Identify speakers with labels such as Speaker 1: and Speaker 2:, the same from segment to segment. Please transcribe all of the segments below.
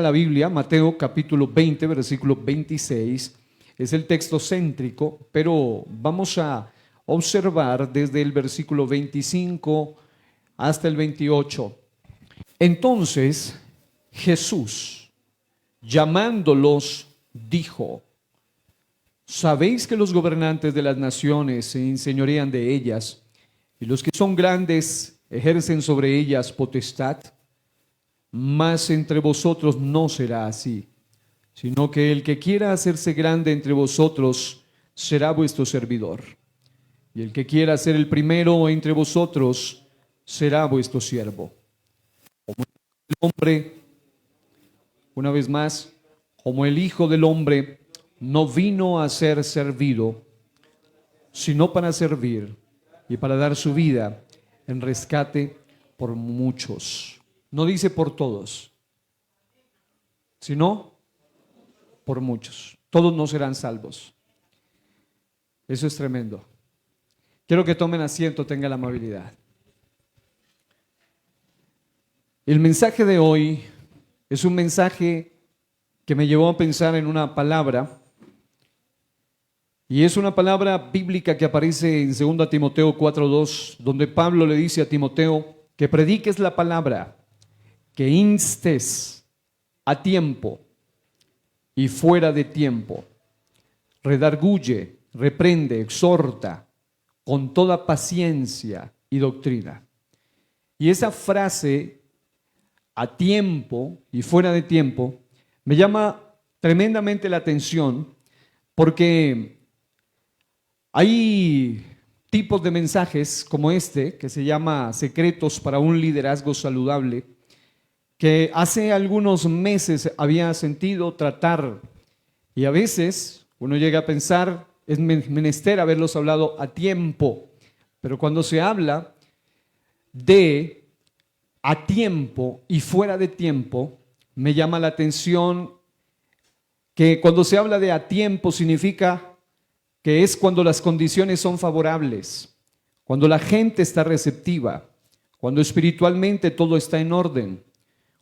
Speaker 1: La Biblia, Mateo capítulo 20, versículo 26, es el texto céntrico, pero vamos a observar desde el versículo 25 hasta el 28. Entonces Jesús, llamándolos, dijo: ¿sabéis que los gobernantes de las naciones se enseñorean de ellas, y los que son grandes ejercen sobre ellas potestad? Mas entre vosotros no será así, sino que el que quiera hacerse grande entre vosotros será vuestro servidor, y el que quiera ser el primero entre vosotros será vuestro siervo. Como el hombre, una vez más, como el Hijo del Hombre no vino a ser servido, sino para servir y para dar su vida en rescate por muchos. No dice por todos, sino por muchos. Todos no serán salvos. Eso es tremendo. Quiero que tomen asiento, tengan la amabilidad. El mensaje de hoy es un mensaje que me llevó a pensar en una palabra, y es una palabra bíblica que aparece en 2 Timoteo 4:2, donde Pablo le dice a Timoteo que prediques la palabra, que instes a tiempo y fuera de tiempo, redarguye, reprende, exhorta con toda paciencia y doctrina. Y esa frase, a tiempo y fuera de tiempo, me llama tremendamente la atención, porque hay tipos de mensajes como este, que se llama Secretos para un liderazgo saludable, que hace algunos meses había sentido tratar, y a veces uno llega a pensar, es menester haberlos hablado a tiempo, pero cuando se habla de a tiempo y fuera de tiempo, me llama la atención que cuando se habla de a tiempo significa que es cuando las condiciones son favorables, cuando la gente está receptiva, cuando espiritualmente todo está en orden,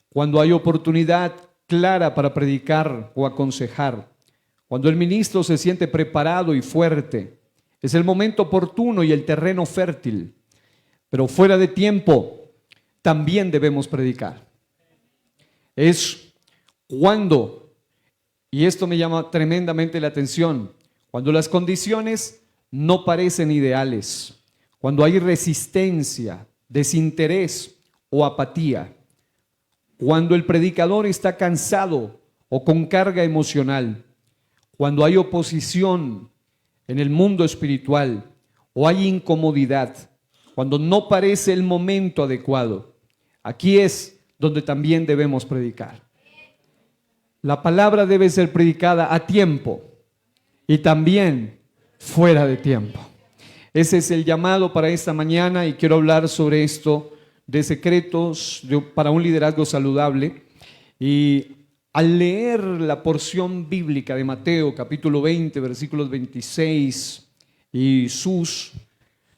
Speaker 1: cuando hay oportunidad clara para predicar o aconsejar, cuando el ministro se siente preparado y fuerte. Es el momento oportuno y el terreno fértil. Pero fuera de tiempo también debemos predicar. Es cuando, y esto me llama tremendamente la atención, cuando las condiciones no parecen ideales, cuando hay resistencia, desinterés o apatía, cuando el predicador está cansado o con carga emocional, cuando hay oposición en el mundo espiritual o hay incomodidad, cuando no parece el momento adecuado. Aquí es donde también debemos predicar. La palabra debe ser predicada a tiempo y también fuera de tiempo. Ese es el llamado para esta mañana, y quiero hablar sobre esto de secretos para un liderazgo saludable. Y al leer la porción bíblica de Mateo capítulo 20, versículos 26 y sus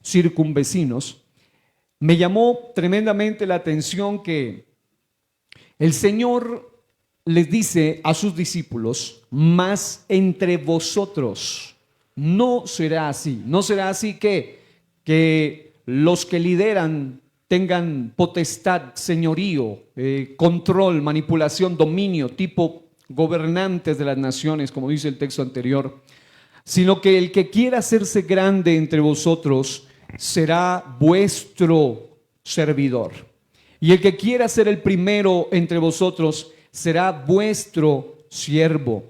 Speaker 1: circunvecinos, me llamó tremendamente la atención que el Señor les dice a sus discípulos: mas entre vosotros no será así. No será así que los que lideran tengan potestad, señorío, control, manipulación, dominio, tipo gobernantes de las naciones, como dice el texto anterior, sino que el que quiera hacerse grande entre vosotros será vuestro servidor. Y el que quiera ser el primero entre vosotros será vuestro siervo.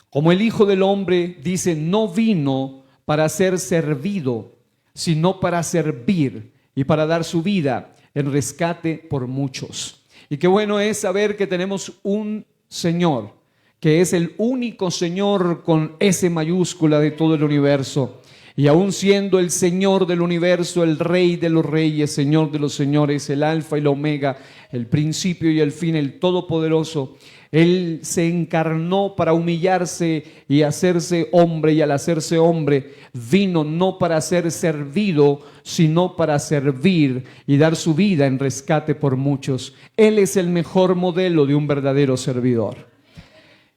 Speaker 1: Como el Hijo del Hombre, dice, no vino para ser servido, sino para servir y para dar su vida en rescate por muchos. Y qué bueno es saber que tenemos un Señor, que es el único Señor con S mayúscula de todo el universo. Y aún siendo el Señor del universo, el Rey de los reyes, Señor de los señores, el Alfa y el Omega, el principio y el fin, el Todopoderoso, Él se encarnó para humillarse y hacerse hombre, y al hacerse hombre vino no para ser servido, sino para servir y dar su vida en rescate por muchos. Él es el mejor modelo de un verdadero servidor.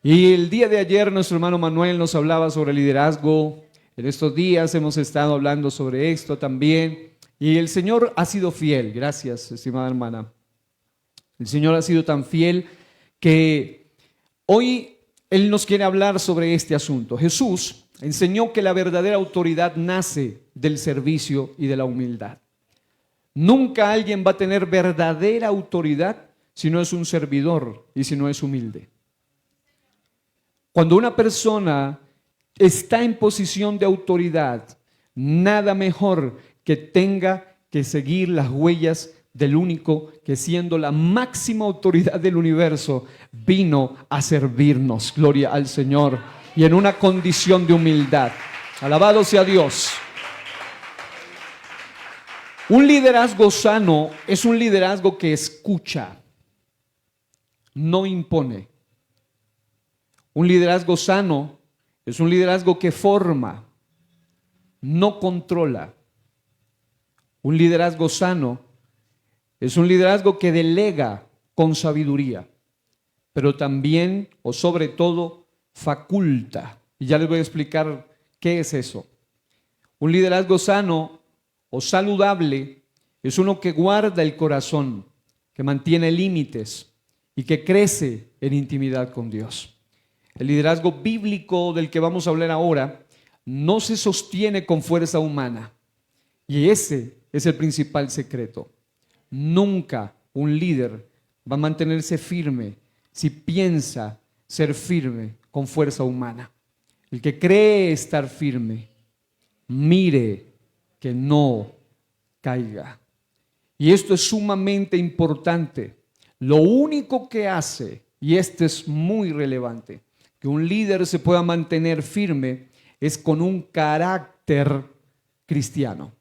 Speaker 1: Y el día de ayer nuestro hermano Manuel nos hablaba sobre liderazgo. En estos días hemos estado hablando sobre esto también. Y el Señor ha sido fiel. Gracias, estimada hermana. El Señor ha sido tan fiel que hoy Él nos quiere hablar sobre este asunto. Jesús enseñó que la verdadera autoridad nace del servicio y de la humildad. Nunca alguien va a tener verdadera autoridad si no es un servidor y si no es humilde. Cuando una persona está en posición de autoridad, nada mejor que tenga que seguir las huellas del único que, siendo la máxima autoridad del universo, vino a servirnos. Gloria al Señor. Y en una condición de humildad. Alabado sea Dios. Un liderazgo sano es un liderazgo que escucha, no impone. Un liderazgo sano es un liderazgo que forma, no controla. Un liderazgo sano es un liderazgo que delega con sabiduría, pero también, o sobre todo, faculta. Y ya les voy a explicar qué es eso. Un liderazgo sano o saludable es uno que guarda el corazón, que mantiene límites y que crece en intimidad con Dios. El liderazgo bíblico del que vamos a hablar ahora no se sostiene con fuerza humana, y ese es el principal secreto. Nunca un líder va a mantenerse firme si piensa ser firme con fuerza humana. El que cree estar firme, mire que no caiga. Y esto es sumamente importante. Lo único que hace, y esto es muy relevante, que un líder se pueda mantener firme es con un carácter cristiano.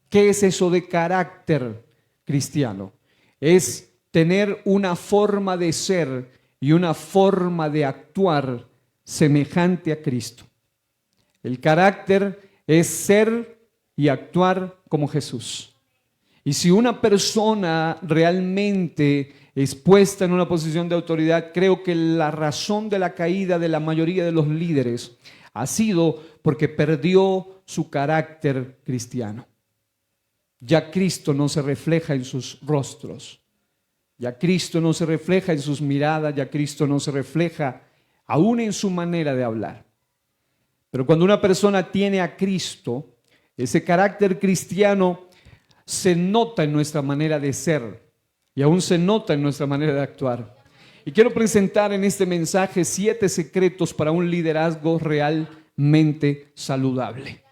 Speaker 1: ¿Qué es eso de carácter cristiano? Es tener una forma de ser y una forma de actuar semejante a Cristo. El carácter es ser y actuar como Jesús. Y si una persona realmente es puesta en una posición de autoridad, creo que la razón de la caída de la mayoría de los líderes ha sido porque perdió su carácter cristiano. Ya Cristo no se refleja en sus rostros, ya Cristo no se refleja en sus miradas, ya Cristo no se refleja aún en su manera de hablar. Pero cuando una persona tiene a Cristo, ese carácter cristiano se nota en nuestra manera de ser y aún se nota en nuestra manera de actuar. Y quiero presentar en este mensaje 7 secretos para un liderazgo realmente saludable.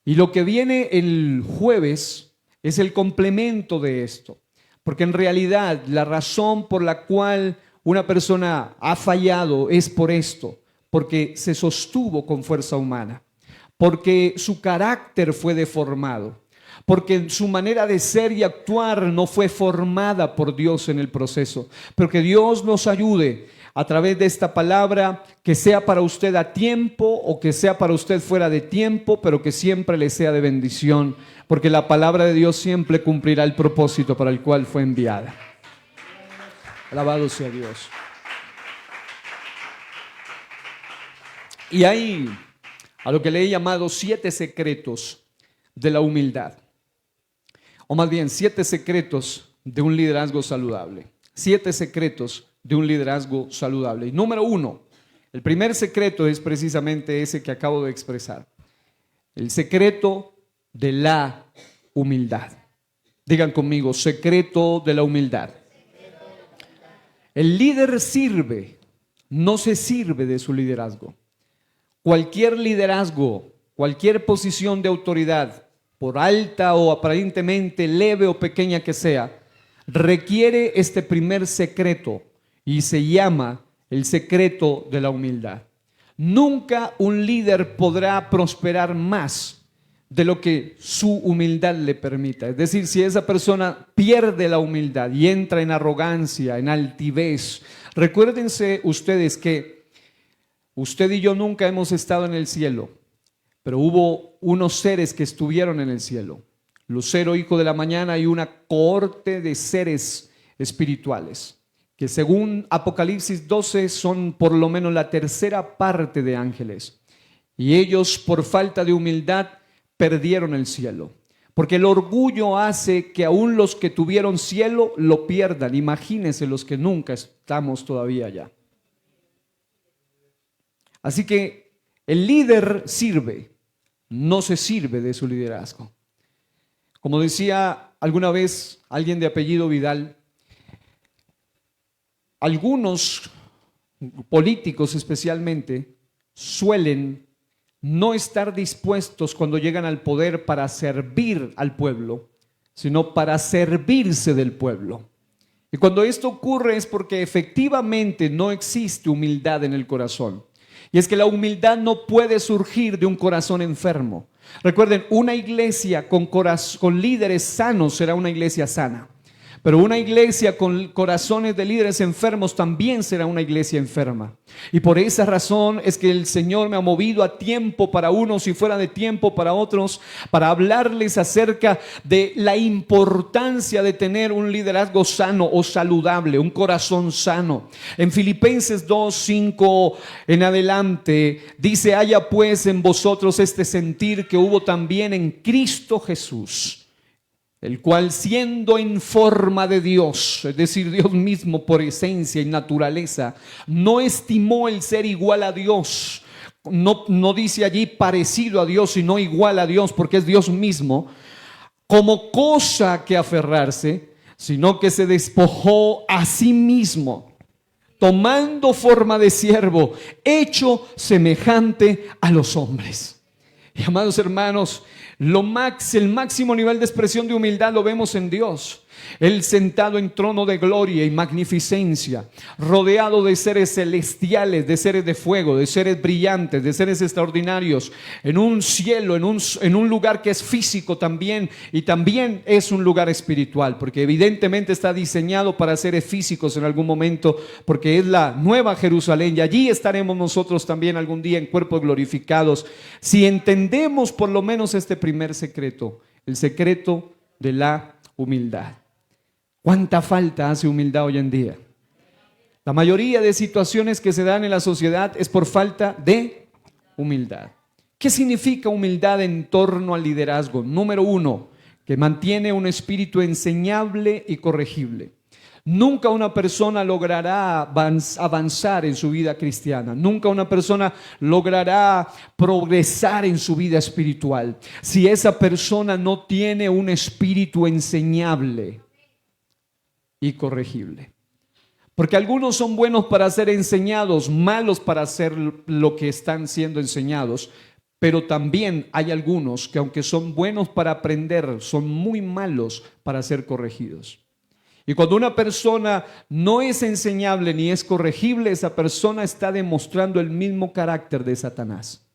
Speaker 1: Y lo que viene el jueves es el complemento de esto, porque en realidad la razón por la cual una persona ha fallado es por esto, porque se sostuvo con fuerza humana, porque su carácter fue deformado, porque su manera de ser y actuar no fue formada por Dios en el proceso. Pero que Dios nos ayude a través de esta palabra, que sea para usted a tiempo o que sea para usted fuera de tiempo, pero que siempre le sea de bendición, porque la palabra de Dios siempre cumplirá el propósito para el cual fue enviada. Alabado sea Dios. Y hay a lo que le he llamado 7 secretos de la humildad. O más bien, 7 secretos de un liderazgo saludable. 7 secretos de un liderazgo saludable. Y número 1, el primer secreto es precisamente ese que acabo de expresar. El secreto de la humildad. Digan conmigo, secreto de la humildad. El líder sirve, no se sirve de su liderazgo. Cualquier liderazgo, cualquier posición de autoridad, por alta o aparentemente leve o pequeña que sea, requiere este primer secreto y se llama el secreto de la humildad. Nunca un líder podrá prosperar más de lo que su humildad le permita. Es decir, si esa persona pierde la humildad y entra en arrogancia, en altivez, Recuérdense ustedes que usted y yo nunca hemos estado en el cielo, pero hubo unos seres que estuvieron en el cielo. Lucero, hijo de la mañana, y una cohorte de seres espirituales, que según Apocalipsis 12 son por lo menos la tercera parte de ángeles. Y ellos, por falta de humildad, perdieron el cielo. Porque el orgullo hace que aún los que tuvieron cielo lo pierdan. Imagínense los que nunca estamos todavía allá. Así que el líder sirve, no se sirve de su liderazgo. Como decía alguna vez alguien de apellido Vidal, algunos políticos especialmente suelen no estar dispuestos cuando llegan al poder para servir al pueblo, sino para servirse del pueblo. Y cuando esto ocurre es porque efectivamente no existe humildad en el corazón. Y es que la humildad no puede surgir de un corazón enfermo. Recuerden, una iglesia con líderes sanos será una iglesia sana. Pero una iglesia con corazones de líderes enfermos también será una iglesia enferma. Y por esa razón es que el Señor me ha movido a tiempo para unos y fuera de tiempo para otros, para hablarles acerca de la importancia de tener un liderazgo sano o saludable, un corazón sano. En Filipenses 2:5 en adelante dice: haya pues en vosotros este sentir que hubo también en Cristo Jesús, el cual siendo en forma de Dios, es decir, Dios mismo por esencia y naturaleza, no estimó el ser igual a Dios. No dice allí parecido a Dios, sino igual a Dios, porque es Dios mismo, como cosa que aferrarse, sino que se despojó a sí mismo, tomando forma de siervo, hecho semejante a los hombres. Y amados hermanos, el máximo nivel de expresión de humildad lo vemos en Dios. Él sentado en trono de gloria y magnificencia, rodeado de seres celestiales, de seres de fuego, de seres brillantes, de seres extraordinarios, en un cielo, en un lugar que es físico también, y también es un lugar espiritual, porque evidentemente está diseñado para seres físicos en algún momento, porque es la nueva Jerusalén, y allí estaremos nosotros también algún día en cuerpos glorificados, si entendemos por lo menos este primer secreto, el secreto de la humildad. ¿Cuánta falta hace humildad hoy en día? La mayoría de situaciones que se dan en la sociedad es por falta de humildad. ¿Qué significa humildad en torno al liderazgo? Número uno, que mantiene un espíritu enseñable y corregible. Nunca una persona logrará avanzar en su vida cristiana. Nunca una persona logrará progresar en su vida espiritual si esa persona no tiene un espíritu enseñable y corregible. Porque algunos son buenos para ser enseñados, malos para hacer lo que están siendo enseñados. Pero también hay algunos que, aunque son buenos para aprender, son muy malos para ser corregidos. Y cuando una persona no es enseñable ni es corregible, esa persona está demostrando el mismo carácter de Satanás.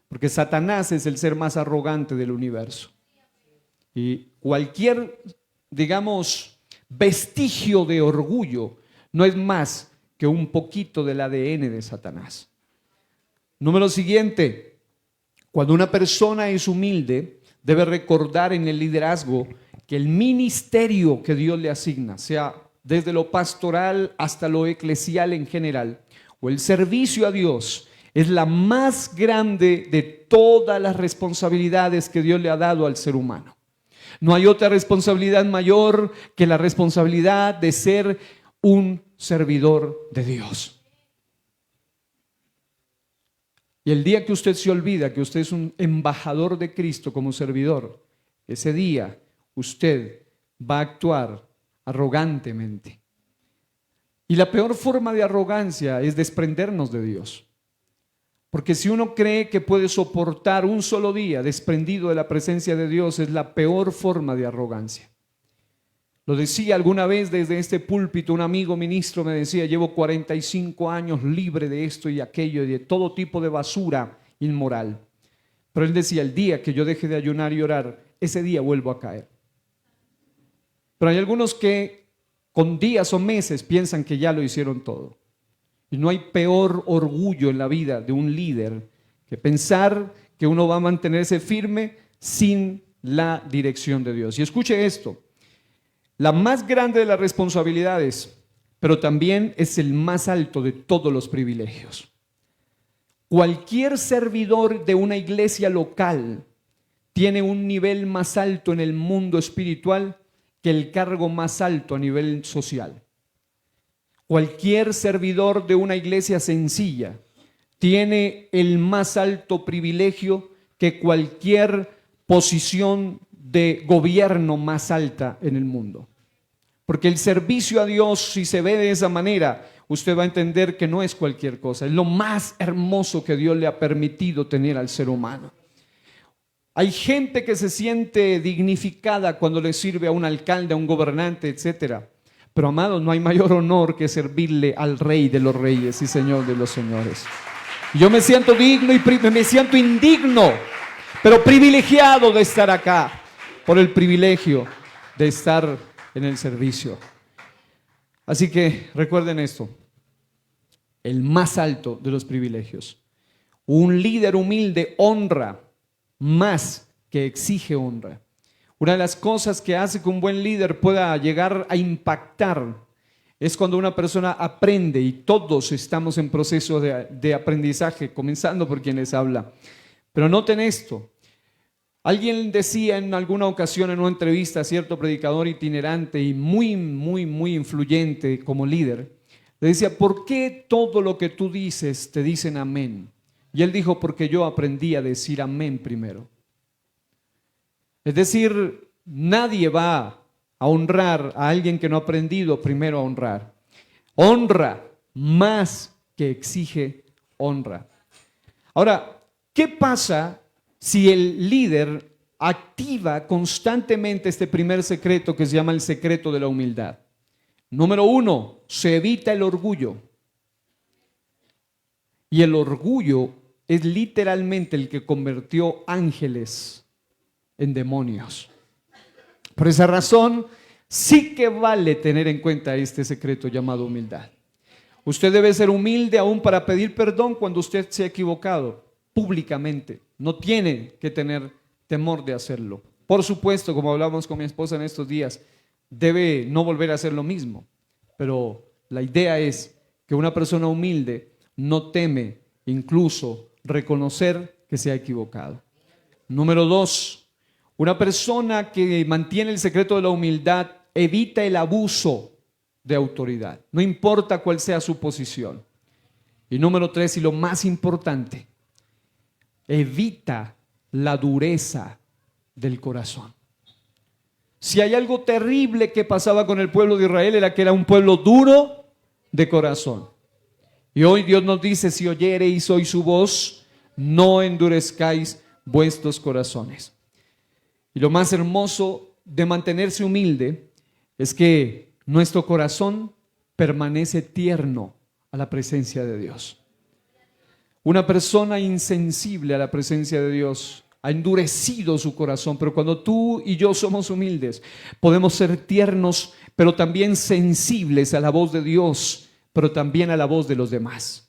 Speaker 1: Porque Satanás es el ser más arrogante del universo. Y cualquier, digamos, vestigio de orgullo no es más que un poquito del ADN de Satanás. Número siguiente, cuando una persona es humilde, debe recordar en el liderazgo que el ministerio que Dios le asigna, sea desde lo pastoral hasta lo eclesial en general, o el servicio a Dios, es la más grande de todas las responsabilidades que Dios le ha dado al ser humano. No hay otra responsabilidad mayor que la responsabilidad de ser un servidor de Dios. Y el día que usted se olvida que usted es un embajador de Cristo como servidor, ese día usted va a actuar arrogantemente. Y la peor forma de arrogancia es desprendernos de Dios. Porque si uno cree que puede soportar un solo día desprendido de la presencia de Dios, es la peor forma de arrogancia. Lo decía alguna vez desde este púlpito, un amigo ministro me decía: llevo 45 años libre de esto y aquello y de todo tipo de basura inmoral. Pero él decía: el día que yo deje de ayunar y orar, ese día vuelvo a caer. Pero hay algunos que con días o meses piensan que ya lo hicieron todo. Y no hay peor orgullo en la vida de un líder que pensar que uno va a mantenerse firme sin la dirección de Dios. Y escuche esto, la más grande de las responsabilidades, pero también es el más alto de todos los privilegios. Cualquier servidor de una iglesia local tiene un nivel más alto en el mundo espiritual que el cargo más alto a nivel social. Cualquier servidor de una iglesia sencilla tiene el más alto privilegio que cualquier posición de gobierno más alta en el mundo. Porque el servicio a Dios, si se ve de esa manera, usted va a entender que no es cualquier cosa, es lo más hermoso que Dios le ha permitido tener al ser humano. Hay gente que se siente dignificada cuando le sirve a un alcalde, a un gobernante, etcétera. Pero amados, no hay mayor honor que servirle al Rey de los Reyes y Señor de los Señores. Yo me siento digno y me siento indigno, pero privilegiado de estar acá, por el privilegio de estar en el servicio. Así que recuerden esto, el más alto de los privilegios. Un líder humilde honra más que exige honra. Una de las cosas que hace que un buen líder pueda llegar a impactar es cuando una persona aprende, y todos estamos en proceso de aprendizaje, comenzando por quien les habla. Pero noten esto, alguien decía en alguna ocasión en una entrevista a cierto predicador itinerante y muy influyente como líder, le decía, ¿por qué todo lo que tú dices te dicen amén? Y él dijo, porque yo aprendí a decir amén primero. Es decir, nadie va a honrar a alguien que no ha aprendido primero a honrar. Honra más que exige honra. Ahora, ¿qué pasa si el líder activa constantemente este primer secreto que se llama el secreto de la humildad? Número 1, se evita el orgullo. Y el orgullo es literalmente el que convirtió ángeles en demonios. Por esa razón, sí que vale tener en cuenta este secreto llamado humildad. Usted debe ser humilde aún para pedir perdón cuando usted se ha equivocado públicamente. No tiene que tener temor de hacerlo. Por supuesto, como hablamos con mi esposa en estos días, debe no volver a hacer lo mismo. Pero la idea es que una persona humilde no teme incluso reconocer que se ha equivocado. Número 2, una persona que mantiene el secreto de la humildad evita el abuso de autoridad, no importa cuál sea su posición. Y número 3, y lo más importante, evita la dureza del corazón. Si hay algo terrible que pasaba con el pueblo de Israel, era que era un pueblo duro de corazón. Y hoy Dios nos dice, si oyereis hoy su voz, no endurezcáis vuestros corazones. Y lo más hermoso de mantenerse humilde es que nuestro corazón permanece tierno a la presencia de Dios. Una persona insensible a la presencia de Dios ha endurecido su corazón, pero cuando tú y yo somos humildes, podemos ser tiernos, pero también sensibles a la voz de Dios, pero también a la voz de los demás.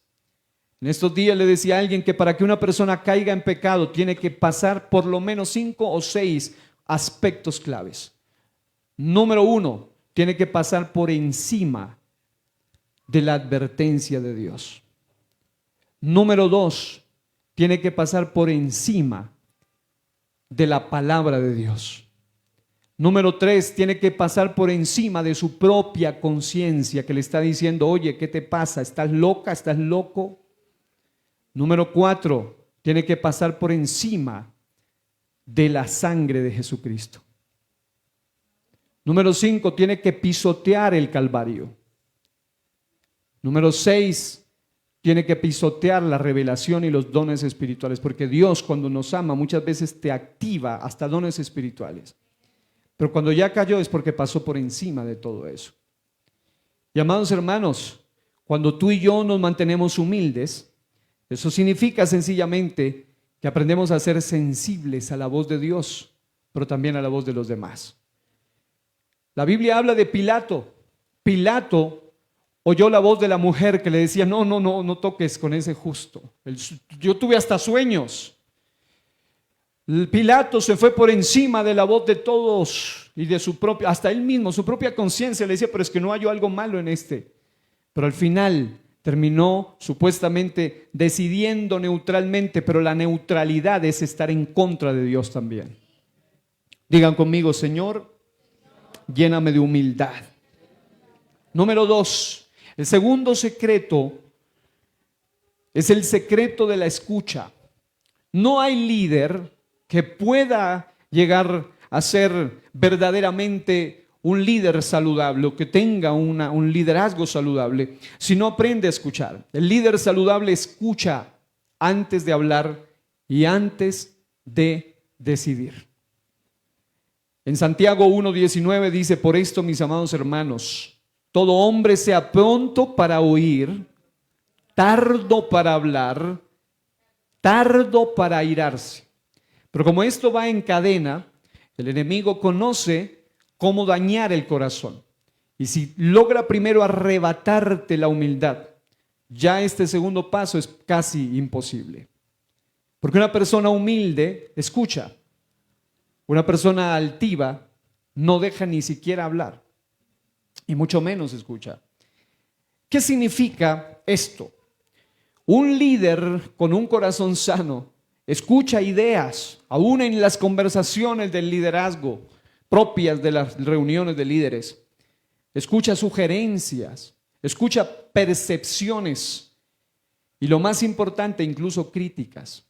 Speaker 1: En estos días le decía a alguien que para que una persona caiga en pecado tiene que pasar por lo menos 5 o 6 aspectos claves. Número 1, tiene que pasar por encima de la advertencia de Dios. Número 2, tiene que pasar por encima de la palabra de Dios. Número 3, tiene que pasar por encima de su propia conciencia que le está diciendo, oye, ¿qué te pasa? ¿Estás loca? ¿Estás loco? Número 4, tiene que pasar por encima de la sangre de Jesucristo. Número 5, tiene que pisotear el Calvario. Número 6, tiene que pisotear la revelación y los dones espirituales, porque Dios cuando nos ama muchas veces te activa hasta dones espirituales. Pero cuando ya cayó es porque pasó por encima de todo eso. Y amados hermanos, cuando tú y yo nos mantenemos humildes, eso significa sencillamente que aprendemos a ser sensibles a la voz de Dios, pero también a la voz de los demás. La Biblia habla de Pilato. Pilato oyó la voz de la mujer que le decía, no, no, no, no toques con ese justo. Yo tuve hasta sueños. Pilato se fue por encima de la voz de todos y de su propia, hasta él mismo, su propia conciencia le decía, pero es que no halló algo malo en este. Pero al final terminó supuestamente decidiendo neutralmente, pero la neutralidad es estar en contra de Dios también. Digan conmigo, Señor, lléname de humildad. Número 2, el segundo secreto es el secreto de la escucha. No hay líder que pueda llegar a ser verdaderamente un líder saludable o que tenga un liderazgo saludable si no aprende a escuchar. El líder saludable escucha antes de hablar y antes de decidir. En Santiago 1:19 dice, por esto, mis amados hermanos, todo hombre sea pronto para oír, tardo para hablar, tardo para airarse. Pero como esto va en cadena, el enemigo conoce cómo dañar el corazón. Y si logra primero arrebatarte la humildad, ya este segundo paso es casi imposible. Porque una persona humilde escucha. Una persona altiva no deja ni siquiera hablar. Y mucho menos escucha. ¿Qué significa esto? Un líder con un corazón sano escucha ideas, aún en las conversaciones del liderazgo propias de las reuniones de líderes. Escucha sugerencias, escucha percepciones y lo más importante, incluso críticas.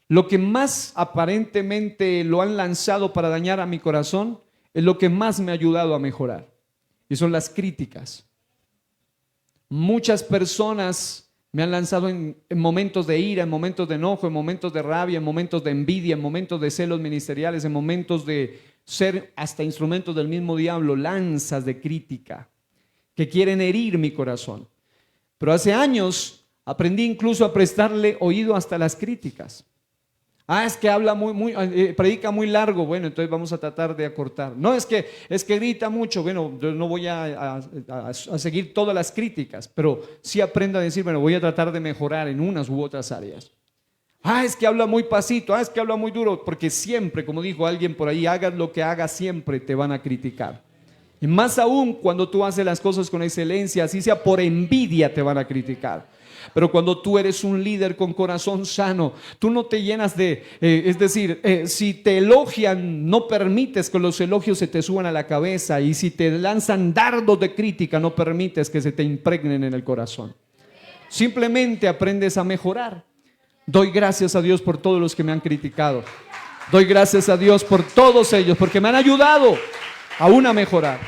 Speaker 1: Lo que más aparentemente lo han lanzado para dañar a mi corazón es lo que más me ha ayudado a mejorar y son las críticas. Muchas personas me han lanzado en momentos de ira, en momentos de enojo, en momentos de rabia, en momentos de envidia, en momentos de celos ministeriales, en momentos de ser hasta instrumentos del mismo diablo, lanzas de crítica que quieren herir mi corazón. Pero hace años aprendí incluso a prestarle oído hasta las críticas. Es que habla predica muy largo, bueno, entonces vamos a tratar de acortar. No, es que grita mucho, bueno, yo no voy a seguir todas las críticas, pero sí aprendo a decir, bueno, voy a tratar de mejorar en unas u otras áreas. Es que habla muy pasito, es que habla muy duro, porque siempre, como dijo alguien por ahí, hagas lo que hagas, siempre te van a criticar. Y más aún cuando tú haces las cosas con excelencia, así sea por envidia, te van a criticar. Pero cuando tú eres un líder con corazón sano, tú no te llenas si te elogian, no permites que los elogios se te suban a la cabeza, y si te lanzan dardos de crítica, no permites que se te impregnen en el corazón. Simplemente aprendes a mejorar. Doy gracias a Dios por todos los que me han criticado. Doy gracias a Dios por todos ellos, porque me han ayudado aún a mejorar.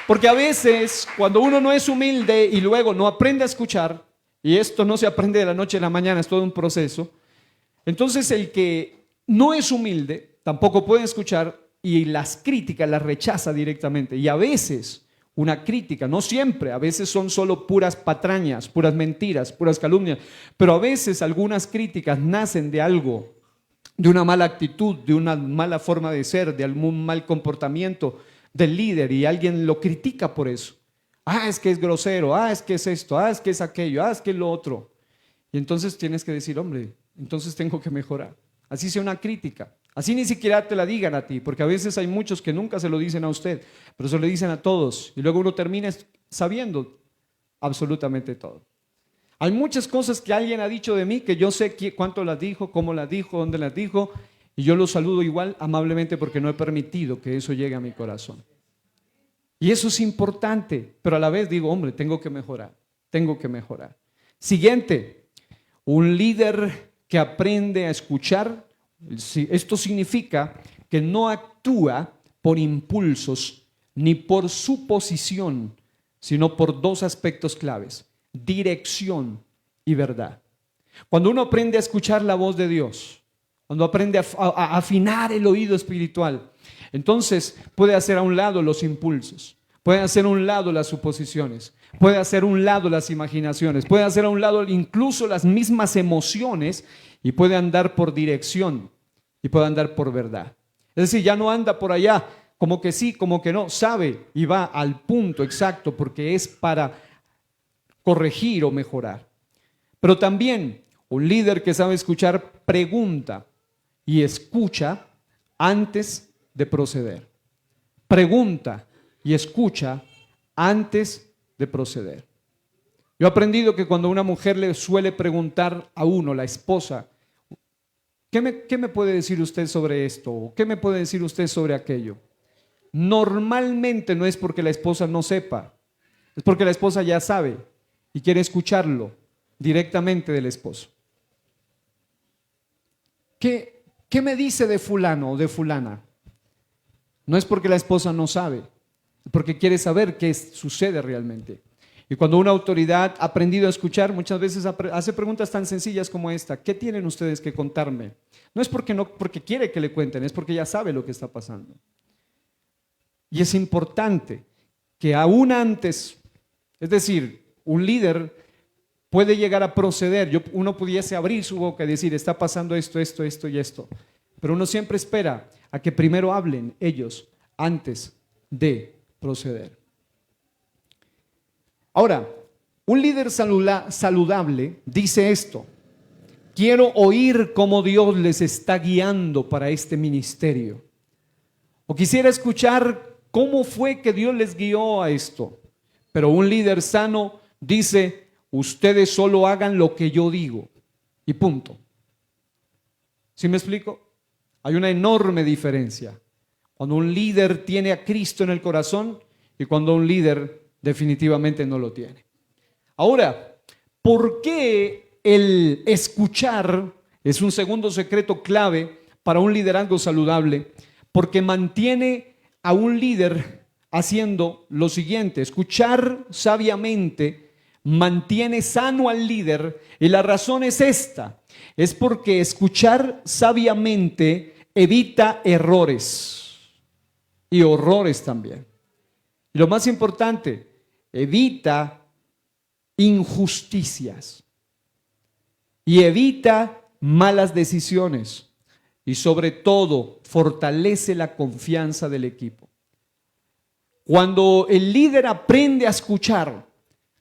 Speaker 1: Porque a veces, cuando uno no es humilde y luego no aprende a escuchar, y esto no se aprende de la noche a la mañana, es todo un proceso, entonces el que no es humilde tampoco puede escuchar y las críticas las rechaza directamente. Y a veces una crítica, no siempre, a veces son solo puras patrañas, puras mentiras, puras calumnias, pero a veces algunas críticas nacen de algo, de una mala actitud, de una mala forma de ser, de algún mal comportamiento del líder, y alguien lo critica por eso. Es que es grosero, es que es esto, es que es aquello, es que es lo otro. Y entonces tienes que decir, hombre, entonces tengo que mejorar. Así sea una crítica. Así ni siquiera te la digan a ti, porque a veces hay muchos que nunca se lo dicen a usted, pero se lo dicen a todos. Y luego uno termina sabiendo absolutamente todo. Hay muchas cosas que alguien ha dicho de mí que yo sé cuánto las dijo, cómo las dijo, dónde las dijo, y yo lo saludo igual amablemente porque no he permitido que eso llegue a mi corazón. Y eso es importante, pero a la vez digo, hombre, tengo que mejorar. Siguiente, un líder que aprende a escuchar. Esto significa que no actúa por impulsos ni por suposición, sino por dos aspectos claves: dirección y verdad. Cuando uno aprende a escuchar la voz de Dios, cuando aprende a afinar el oído espiritual, entonces puede hacer a un lado los impulsos, puede hacer a un lado las suposiciones, puede hacer a un lado las imaginaciones, puede hacer a un lado incluso las mismas emociones, y puede andar por dirección y puede andar por verdad. Es decir, ya no anda por allá como que sí, como que no, sabe y va al punto exacto, porque es para corregir o mejorar. Pero también un líder que sabe escuchar pregunta y escucha antes de proceder. Pregunta y escucha antes de proceder. Yo he aprendido que cuando una mujer le suele preguntar a uno, la esposa, ¿qué me puede decir usted sobre esto? ¿O qué me puede decir usted sobre aquello? Normalmente no es porque la esposa no sepa, es porque la esposa ya sabe y quiere escucharlo directamente del esposo. ¿Qué me dice de fulano o de fulana? No es porque la esposa no sabe, es porque quiere saber qué sucede realmente. Y cuando una autoridad ha aprendido a escuchar, muchas veces hace preguntas tan sencillas como esta: ¿qué tienen ustedes que contarme? No es porque quiere que le cuenten, es porque ya sabe lo que está pasando. Y es importante que aún antes, es decir, un líder puede llegar a proceder, uno pudiese abrir su boca y decir, está pasando esto, esto, esto y esto, pero uno siempre espera a que primero hablen ellos antes de proceder. Ahora, un líder saludable dice esto: quiero oír cómo Dios les está guiando para este ministerio. O quisiera escuchar cómo fue que Dios les guió a esto. Pero un líder sano dice: ustedes solo hagan lo que yo digo y punto. ¿Sí me explico? Hay una enorme diferencia cuando un líder tiene a Cristo en el corazón y cuando un líder definitivamente no lo tiene. Ahora, ¿por qué el escuchar es un segundo secreto clave para un liderazgo saludable? Porque mantiene a un líder haciendo lo siguiente: escuchar sabiamente mantiene sano al líder, y la razón es esta: es porque escuchar sabiamente evita errores y horrores también. Y lo más importante, evita injusticias y evita malas decisiones, y sobre todo fortalece la confianza del equipo. Cuando el líder aprende a escuchar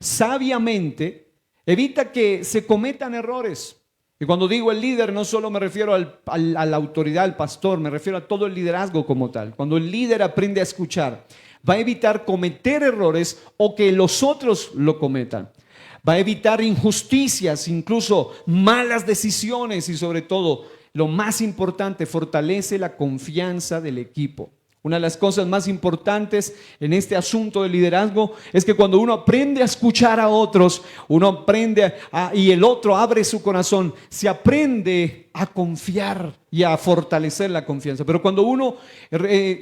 Speaker 1: sabiamente, evita que se cometan errores. Y cuando digo el líder, no solo me refiero a la autoridad, al pastor, me refiero a todo el liderazgo como tal. Cuando el líder aprende a escuchar, va a evitar cometer errores o que los otros lo cometan. Va a evitar injusticias, incluso malas decisiones, y sobre todo, lo más importante, fortalece la confianza del equipo. Una de las cosas más importantes en este asunto del liderazgo es que cuando uno aprende a escuchar a otros, uno aprende y el otro abre su corazón, se aprende a confiar y a fortalecer la confianza. Pero cuando uno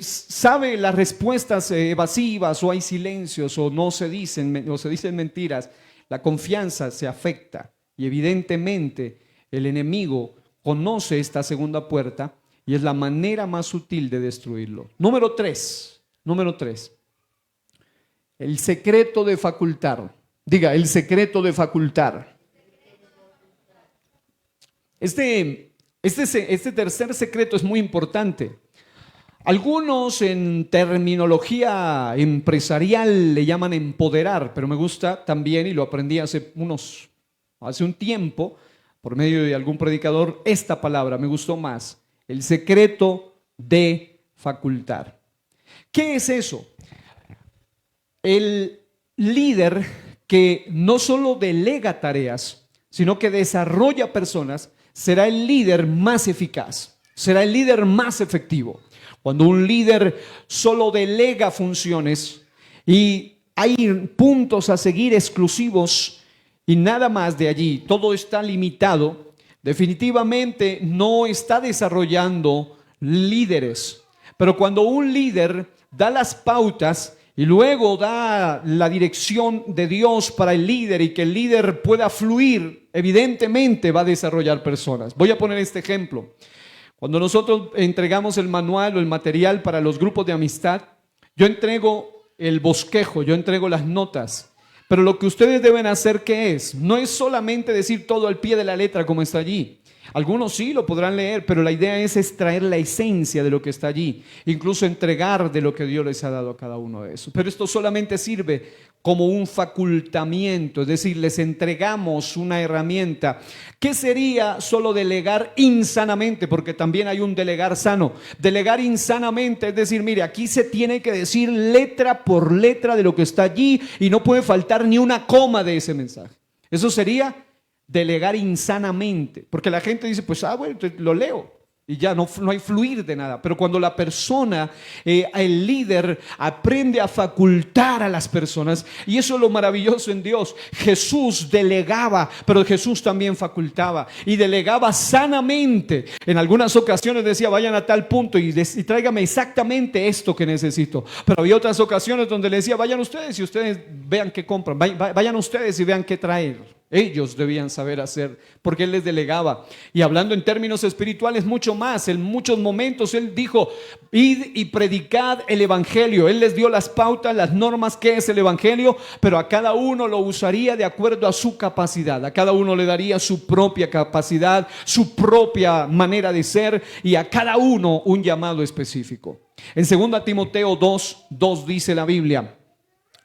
Speaker 1: sabe las respuestas evasivas, o hay silencios, o se dicen mentiras, la confianza se afecta, y evidentemente el enemigo conoce esta segunda puerta y es la manera más sutil de destruirlo. Número 3. El secreto de facultar. Diga, el secreto de facultar. Este tercer secreto es muy importante. Algunos en terminología empresarial le llaman empoderar, pero me gusta también, y lo aprendí hace un tiempo, por medio de algún predicador, esta palabra me gustó más: el secreto de facultar. ¿Qué es eso? El líder que no solo delega tareas, sino que desarrolla personas, será el líder más eficaz, será el líder más efectivo. Cuando un líder solo delega funciones y hay puntos a seguir exclusivos y nada más de allí, todo está limitado, definitivamente no está desarrollando líderes. Pero cuando un líder da las pautas y luego da la dirección de Dios para el líder, y que el líder pueda fluir, evidentemente va a desarrollar personas. Voy a poner este ejemplo. Cuando nosotros entregamos el manual o el material para los grupos de amistad, yo entrego el bosquejo, yo entrego las notas. Pero lo que ustedes deben hacer, ¿qué es? No es solamente decir todo al pie de la letra como está allí. Algunos sí lo podrán leer, pero la idea es extraer la esencia de lo que está allí, incluso entregar de lo que Dios les ha dado a cada uno de esos. Pero esto solamente sirve como un facultamiento, es decir, les entregamos una herramienta. ¿Qué sería solo delegar insanamente? Porque también hay un delegar sano. Delegar insanamente es decir, mire, aquí se tiene que decir letra por letra de lo que está allí y no puede faltar ni una coma de ese mensaje. Eso sería delegar insanamente, porque la gente dice, pues, bueno, entonces lo leo. Y ya no hay fluir de nada. Pero cuando la persona, el líder, aprende a facultar a las personas, y eso es lo maravilloso en Dios. Jesús delegaba, pero Jesús también facultaba y delegaba sanamente. En algunas ocasiones decía, vayan a tal punto y tráigame exactamente esto que necesito. Pero había otras ocasiones donde le decía, vayan ustedes y ustedes vean qué compran. Vayan ustedes y vean qué traer. Ellos debían saber hacer, porque Él les delegaba. Y hablando en términos espirituales mucho más, en muchos momentos Él dijo, id y predicad el evangelio. Él les dio las pautas, las normas, qué es el evangelio, pero a cada uno lo usaría de acuerdo a su capacidad. A cada uno le daría su propia capacidad, su propia manera de ser, y a cada uno un llamado específico. En 2 Timoteo 2:2 dice la Biblia,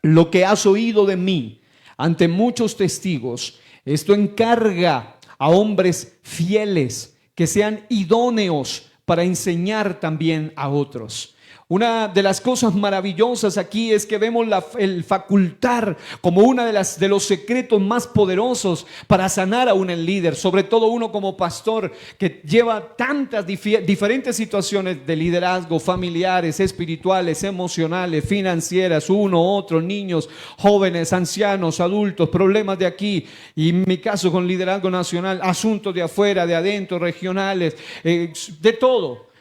Speaker 1: lo que has oído de mí ante muchos testigos, esto encarga a hombres fieles que sean idóneos para enseñar también a otros. Una de las cosas maravillosas aquí es que vemos el facultar como una de los secretos más poderosos para sanar a un líder, sobre todo uno como pastor que lleva tantas diferentes situaciones de liderazgo, familiares, espirituales, emocionales, financieras, uno, otro, niños, jóvenes, ancianos, adultos, problemas de aquí, y en mi caso con liderazgo nacional, asuntos de afuera, de adentro, regionales, de todo.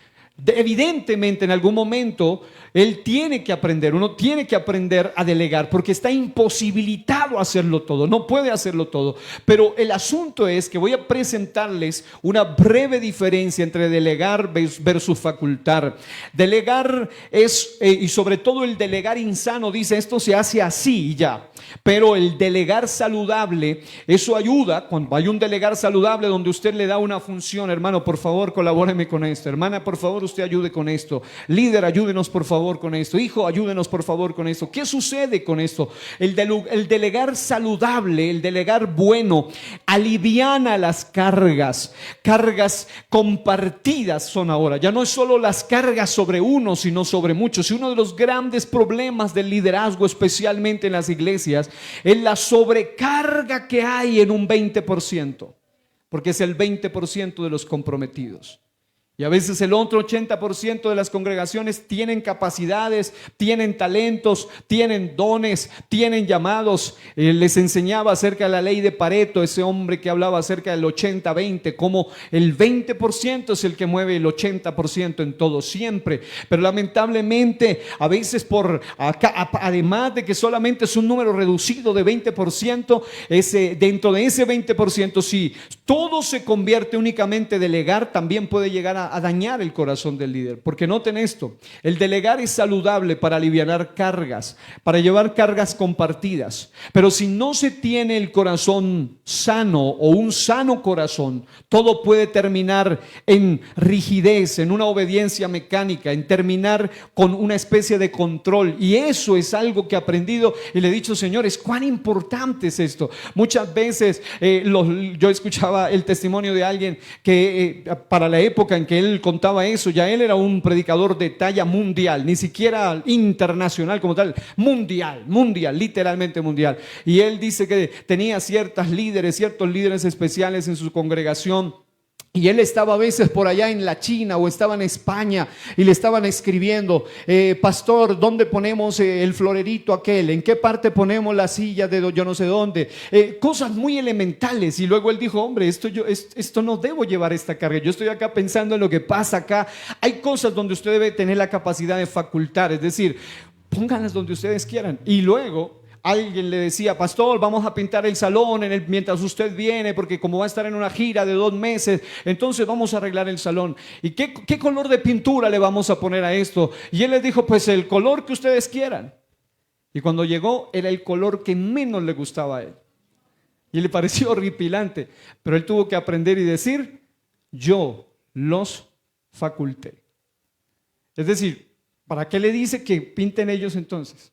Speaker 1: Evidentemente en algún momento él tiene que aprender, uno tiene que aprender a delegar porque está imposibilitado a hacerlo todo, no puede hacerlo todo. Pero el asunto es que voy a presentarles una breve diferencia entre delegar versus facultar. Delegar es, y sobre todo el delegar insano, dice esto se hace así y ya. Pero el delegar saludable, eso ayuda. Cuando hay un delegar saludable donde usted le da una función, hermano, por favor, colabóreme con esto. Hermana, por favor, usted ayude con esto. Líder, ayúdenos por favor con esto. Hijo, ayúdenos por favor con esto. ¿Qué sucede con esto? El delegar saludable, el delegar bueno, aliviana las cargas. Cargas compartidas son ahora. Ya no es solo las cargas sobre uno, sino sobre muchos. Y uno de los grandes problemas del liderazgo, especialmente en las iglesias, es la sobrecarga que hay en un 20%, porque es el 20% de los comprometidos. Y a veces el otro 80% de las congregaciones tienen capacidades, tienen talentos, tienen dones, tienen llamados. Les enseñaba acerca de la ley de Pareto, ese hombre que hablaba acerca del 80-20, como el 20% es el que mueve el 80% en todo siempre. Pero lamentablemente a veces además de que solamente es un número reducido de 20%, dentro de ese 20%, si todo se convierte únicamente en delegar, también puede llegar a dañar el corazón del líder. Porque noten esto, el delegar es saludable para alivianar cargas, para llevar cargas compartidas, pero si no se tiene el corazón sano o un sano corazón, todo puede terminar en rigidez, en una obediencia mecánica, en terminar con una especie de control. Y eso es algo que he aprendido y le he dicho, señores, cuán importante es esto. Muchas veces yo escuchaba el testimonio de alguien que para la época en que él contaba eso, ya él era un predicador de talla mundial, ni siquiera internacional como tal, mundial, literalmente mundial. Y él dice que tenía ciertos líderes especiales en su congregación. Y él estaba a veces por allá en la China o estaba en España y le estaban escribiendo, pastor, ¿dónde ponemos el florerito aquel? ¿En qué parte ponemos la silla de yo no sé dónde? Cosas muy elementales. Y luego él dijo, hombre, esto no debo llevar esta carga. Yo estoy acá pensando en lo que pasa acá. Hay cosas donde usted debe tener la capacidad de facultar, es decir, pónganlas donde ustedes quieran. Y luego alguien le decía, pastor, vamos a pintar el salón mientras usted viene, porque como va a estar en una gira de 2 meses, entonces vamos a arreglar el salón. ¿Y qué color de pintura le vamos a poner a esto? Y él les dijo, pues el color que ustedes quieran. Y cuando llegó, era el color que menos le gustaba a él. Y le pareció horripilante. Pero él tuvo que aprender y decir, yo los faculté. Es decir, ¿para qué le dice que pinten ellos entonces?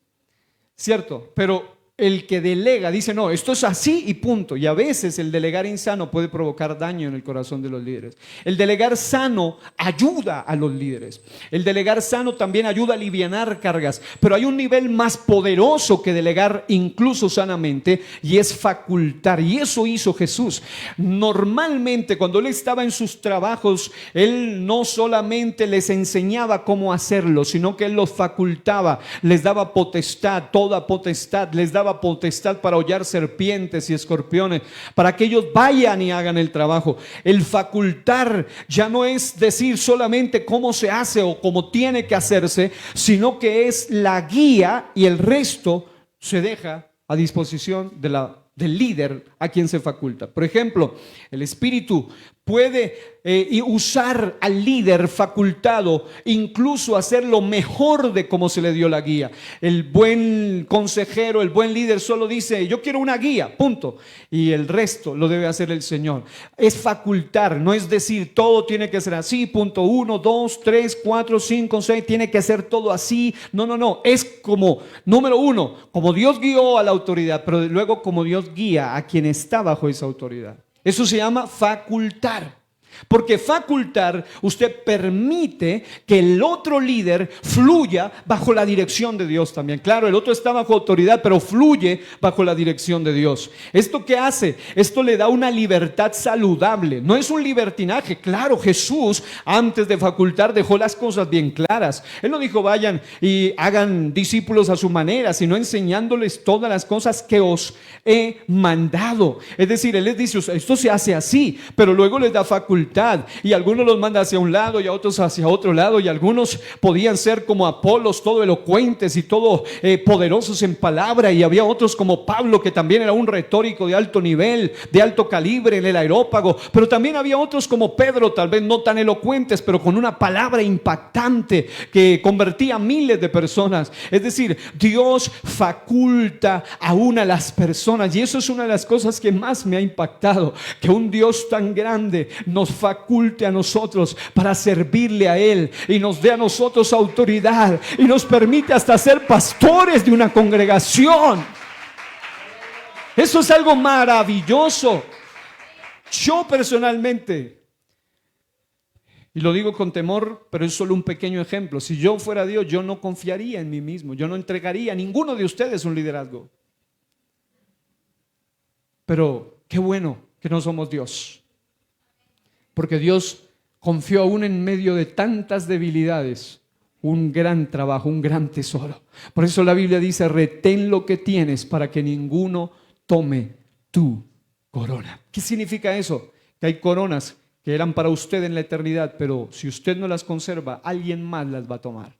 Speaker 1: Cierto, pero el que delega dice, no, esto es así y punto. Y a veces el delegar insano puede provocar daño en el corazón de los líderes. El delegar sano ayuda a los líderes. El delegar sano también ayuda a alivianar cargas. Pero hay un nivel más poderoso que delegar incluso sanamente, y es facultar. Y eso hizo Jesús. Normalmente cuando Él estaba en sus trabajos, Él no solamente les enseñaba cómo hacerlo, sino que Él los facultaba, les daba potestad, toda potestad, les daba potestad para hollar serpientes y escorpiones, para que ellos vayan y hagan el trabajo. El facultar ya no es decir solamente cómo se hace o cómo tiene que hacerse, sino que es la guía, y el resto se deja a disposición del líder a quien se faculta. Por ejemplo, el Espíritu puede usar al líder facultado, incluso hacer lo mejor de cómo se le dio la guía. El buen consejero, el buen líder solo dice, yo quiero una guía, punto. Y el resto lo debe hacer el Señor. Es facultar, no es decir todo tiene que ser así, punto 1, 2, 3, 4, 5, 6, tiene que ser todo así. No, no, no. Es como, número 1, como Dios guió a la autoridad, pero luego como Dios guía a quien está bajo esa autoridad. Eso se llama facultar. Porque facultar, usted permite que el otro líder fluya bajo la dirección de Dios también. Claro, el otro está bajo autoridad, pero fluye bajo la dirección de Dios. ¿Esto qué hace? Esto le da una libertad saludable. No es un libertinaje. Claro, Jesús antes de facultar dejó las cosas bien claras. Él no dijo vayan y hagan discípulos a su manera, sino enseñándoles todas las cosas que os he mandado. Es decir, Él les dice, esto se hace así, pero luego les da facultad. Y algunos los manda hacia un lado y a otros hacia otro lado, y algunos podían ser como Apolos, todo elocuentes y todo poderosos en palabra, y había otros como Pablo, que también era un retórico de alto nivel, de alto calibre en el aerópago, pero también había otros como Pedro, tal vez no tan elocuentes, pero con una palabra impactante que convertía a miles de personas. Es decir, Dios faculta aún a las personas, y eso es una de las cosas que más me ha impactado, que un Dios tan grande nos faculte a nosotros para servirle a Él, y nos dé a nosotros autoridad, y nos permite hasta ser pastores de una congregación. Eso es algo maravilloso. Yo personalmente, y lo digo con temor, pero es solo un pequeño ejemplo, si yo fuera Dios, yo no confiaría en mí mismo, yo no entregaría a ninguno de ustedes un liderazgo. Pero qué bueno que no somos Dios, porque Dios confió aún en medio de tantas debilidades un gran trabajo, un gran tesoro. Por eso la Biblia dice, retén lo que tienes para que ninguno tome tu corona. ¿Qué significa eso? Que hay coronas que eran para usted en la eternidad, pero si usted no las conserva, alguien más las va a tomar.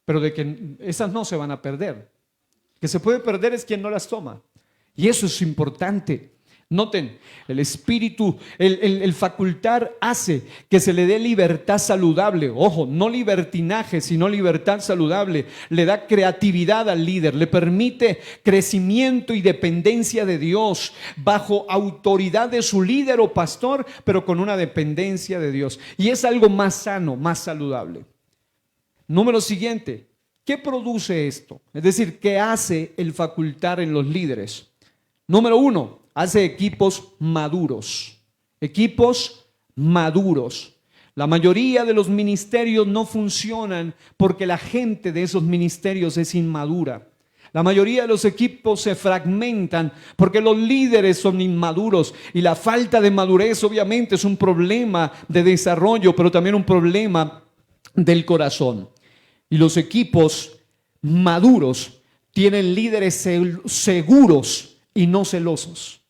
Speaker 1: Pero de que esas no se van a perder. Que se puede perder es quien no las toma. Y eso es importante. Noten, el Espíritu, el facultar hace que se le dé libertad saludable. Ojo, no libertinaje, sino libertad saludable. Le da creatividad al líder, le permite crecimiento y dependencia de Dios bajo autoridad de su líder o pastor, pero con una dependencia de Dios. Y es algo más sano, más saludable. Número siguiente, ¿qué produce esto? Es decir, ¿qué hace el facultar en los líderes? Número 1, hace equipos maduros. Equipos maduros. La mayoría de los ministerios no funcionan porque la gente de esos ministerios es inmadura. La mayoría de los equipos se fragmentan porque los líderes son inmaduros, y la falta de madurez obviamente es un problema de desarrollo, pero también un problema del corazón. Y los equipos maduros tienen líderes seguros y no celosos.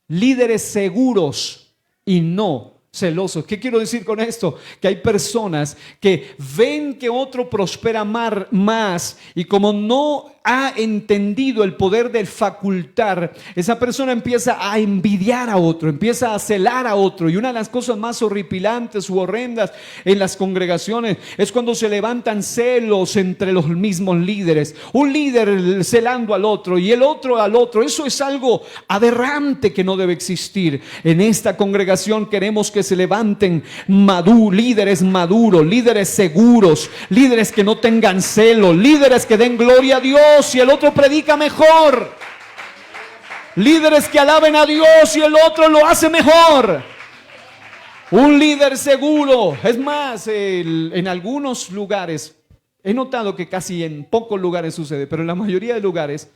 Speaker 1: Líderes seguros y no celosos. ¿Qué quiero decir con esto? Que hay personas que ven que otro prospera más, y como no ha entendido el poder del facultar, esa persona empieza a envidiar a otro, empieza a celar a otro. Y una de las cosas más horripilantes u horrendas en las congregaciones es cuando se levantan celos entre los mismos líderes, un líder celando al otro y el otro al otro. Eso es algo aberrante que no debe existir. En esta congregación queremos que se levanten líderes maduros, líderes seguros, líderes que no tengan celo, líderes que den gloria a Dios. Dios y el otro predica mejor. Líderes que alaben a Dios y el otro lo hace mejor. Un líder seguro. Es más, en algunos lugares, he notado que casi en pocos lugares sucede, pero en la mayoría de lugares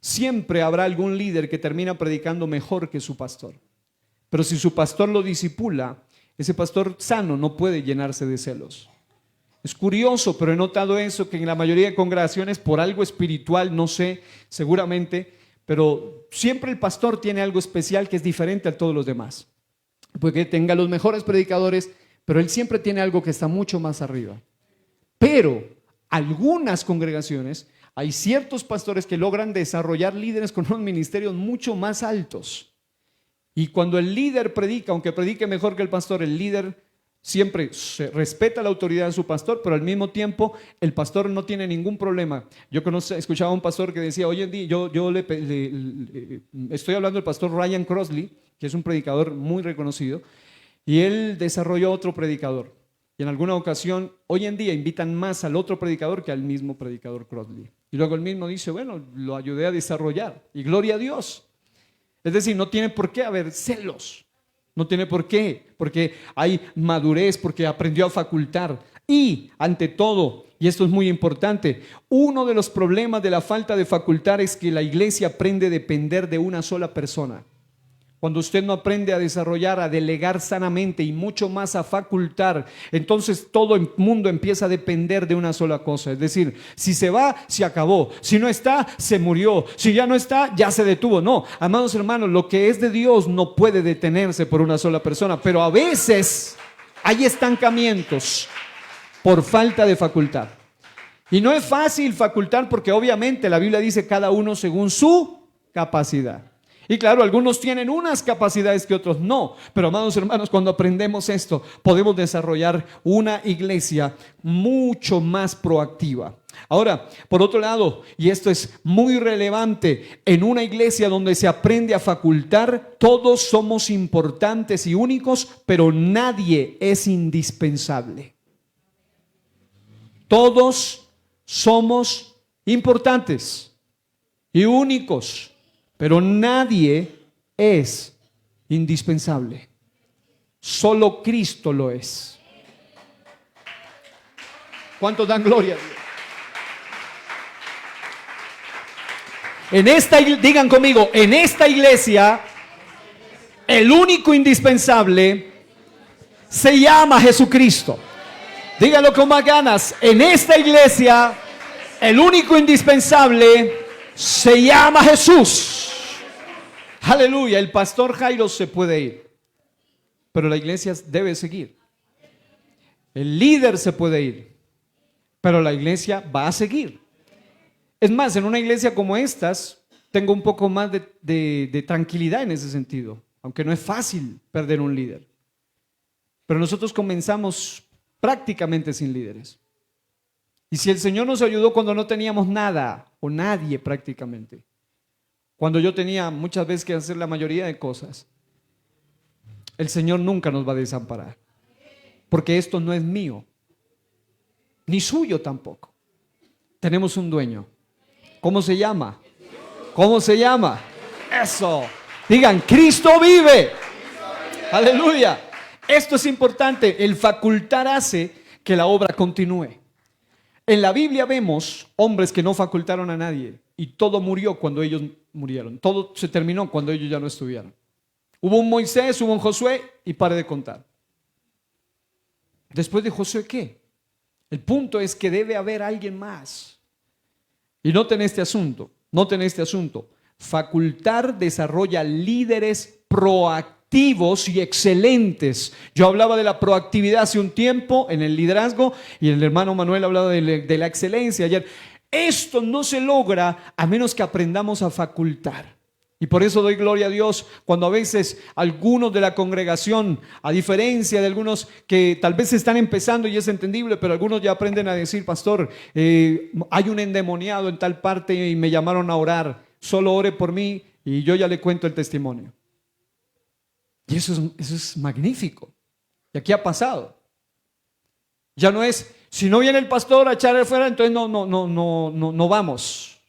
Speaker 1: siempre habrá algún líder que termina predicando mejor que su pastor. Pero si su pastor lo discipula, ese pastor sano no puede llenarse de celos. Es curioso, pero he notado eso, que en la mayoría de congregaciones, por algo espiritual, no sé, seguramente, pero siempre el pastor tiene algo especial que es diferente a todos los demás. Puede que tenga los mejores predicadores, pero él siempre tiene algo que está mucho más arriba. Pero algunas congregaciones, hay ciertos pastores que logran desarrollar líderes con unos ministerios mucho más altos. Y cuando el líder predica, aunque predique mejor que el pastor, el líder siempre se respeta la autoridad de su pastor, pero al mismo tiempo el pastor no tiene ningún problema. Yo escuchaba a un pastor que decía, hoy en día, estoy hablando del pastor Ryan Crossley, que es un predicador muy reconocido, y él desarrolló otro predicador. Y en alguna ocasión, hoy en día invitan más al otro predicador que al mismo predicador Crossley. Y luego él mismo dice, bueno, lo ayudé a desarrollar, y gloria a Dios. Es decir, no tiene por qué haber celos. No tiene por qué, porque hay madurez, porque aprendió a facultar. Y ante todo, y esto es muy importante, uno de los problemas de la falta de facultar es que la iglesia aprende a depender de una sola persona. Cuando usted no aprende a desarrollar, a delegar sanamente y mucho más a facultar, entonces todo el mundo empieza a depender de una sola cosa. Es decir, si se va, se acabó. Si no está, se murió. Si ya no está, ya se detuvo. No, amados hermanos, lo que es de Dios no puede detenerse por una sola persona. Pero a veces hay estancamientos por falta de facultad. Y no es fácil facultar porque obviamente la Biblia dice cada uno según su capacidad. Y claro, algunos tienen unas capacidades que otros no. Pero amados hermanos, cuando aprendemos esto, podemos desarrollar una iglesia mucho más proactiva. Ahora, por otro lado, y esto es muy relevante, en una iglesia donde se aprende a facultar, todos somos importantes y únicos, pero nadie es indispensable. Todos somos importantes y únicos, pero nadie es indispensable. Solo Cristo lo es. ¿Cuántos dan gloria a Dios? Digan conmigo, en esta iglesia, el único indispensable se llama Jesucristo. Díganlo con más ganas. En esta iglesia, el único indispensable se llama Jesús. Aleluya, el pastor Jairo se puede ir, pero la iglesia debe seguir. El líder se puede ir, pero la iglesia va a seguir. Es más, en una iglesia como estas, tengo un poco más de tranquilidad en ese sentido, aunque no es fácil perder un líder. Pero nosotros comenzamos prácticamente sin líderes. Y si el Señor nos ayudó cuando no teníamos nada o nadie prácticamente, cuando yo tenía muchas veces que hacer la mayoría de cosas, el Señor nunca nos va a desamparar. Porque esto no es mío, ni suyo tampoco. Tenemos un dueño. ¿Cómo se llama? ¿Cómo se llama? Eso. Digan, Cristo vive. Aleluya. Esto es importante. El facultar hace que la obra continúe. En la Biblia vemos hombres que no facultaron a nadie y todo murió cuando ellos murieron. Todo se terminó cuando ellos ya no estuvieron. Hubo un Moisés, hubo un Josué y pare de contar. Después de Josué, ¿qué? El punto es que debe haber alguien más. Y noten este asunto. Facultar desarrolla líderes proactivos y excelentes. Yo hablaba de la proactividad hace un tiempo en el liderazgo y el hermano Manuel hablaba de la excelencia ayer. Esto no se logra a menos que aprendamos a facultar. Y por eso doy gloria a Dios cuando a veces algunos de la congregación, a diferencia de algunos que tal vez están empezando y es entendible, pero algunos ya aprenden a decir, pastor, hay un endemoniado en tal parte y me llamaron a orar, solo ore por mí y yo ya le cuento el testimonio. Y eso es magnífico. Y aquí ha pasado. Ya no es, si no viene el pastor a echar fuera, entonces no vamos.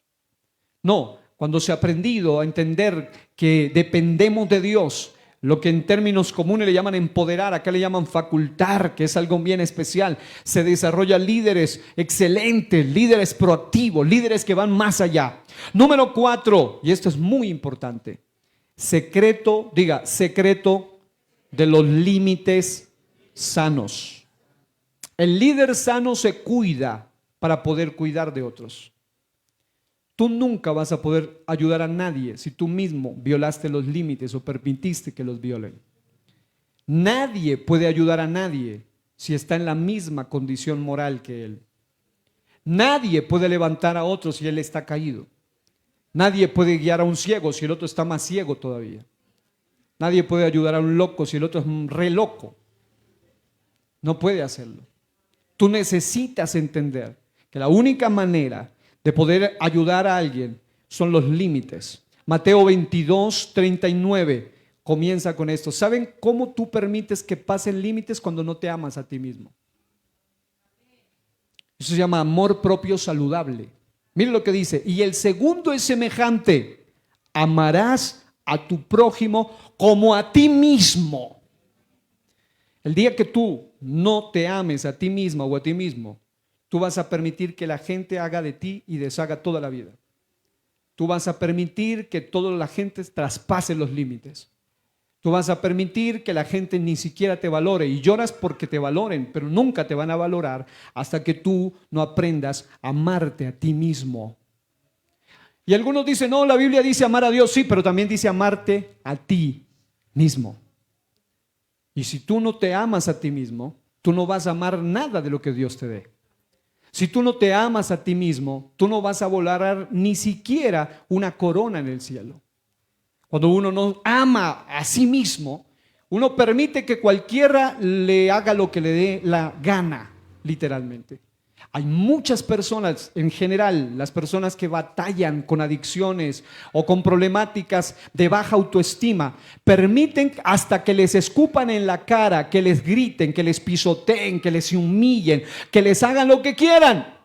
Speaker 1: No, cuando se ha aprendido a entender que dependemos de Dios, lo que en términos comunes le llaman empoderar, acá le llaman facultar, que es algo bien especial. Se desarrollan líderes excelentes, líderes proactivos, líderes que van más allá. Número 4, y esto es muy importante, secreto, diga, secreto de los límites sanos. El líder sano se cuida para poder cuidar de otros. Tú nunca vas a poder ayudar a nadie si tú mismo violaste los límites o permitiste que los violen. Nadie puede ayudar a nadie si está en la misma condición moral que él. Nadie puede levantar a otro si él está caído. Nadie puede guiar a un ciego si el otro está más ciego todavía. Nadie puede ayudar a un loco si el otro es re loco. No puede hacerlo. Tú necesitas entender que la única manera de poder ayudar a alguien son los límites. Mateo 22, 39 comienza con esto. ¿Saben cómo tú permites que pasen límites? Cuando no te amas a ti mismo. Eso se llama amor propio saludable. Miren lo que dice. Y el segundo es semejante. Amarás a tu prójimo como a ti mismo. El día que tú no te ames a ti misma o a ti mismo, tú vas a permitir que la gente haga de ti y deshaga toda la vida. Tú vas a permitir que toda la gente traspase los límites. Tú vas a permitir que la gente ni siquiera te valore y lloras porque te valoren, pero nunca te van a valorar hasta que tú no aprendas a amarte a ti mismo. Y algunos dicen, no, la Biblia dice amar a Dios, sí, pero también dice amarte a ti mismo. Y si tú no te amas a ti mismo, tú no vas a amar nada de lo que Dios te dé. Si tú no te amas a ti mismo, tú no vas a valorar ni siquiera una corona en el cielo. Cuando uno no ama a sí mismo, uno permite que cualquiera le haga lo que le dé la gana, literalmente. Hay muchas personas, en general, las personas que batallan con adicciones o con problemáticas de baja autoestima, permiten hasta que les escupan en la cara, que les griten, que les pisoteen, que les humillen, que les hagan lo que quieran.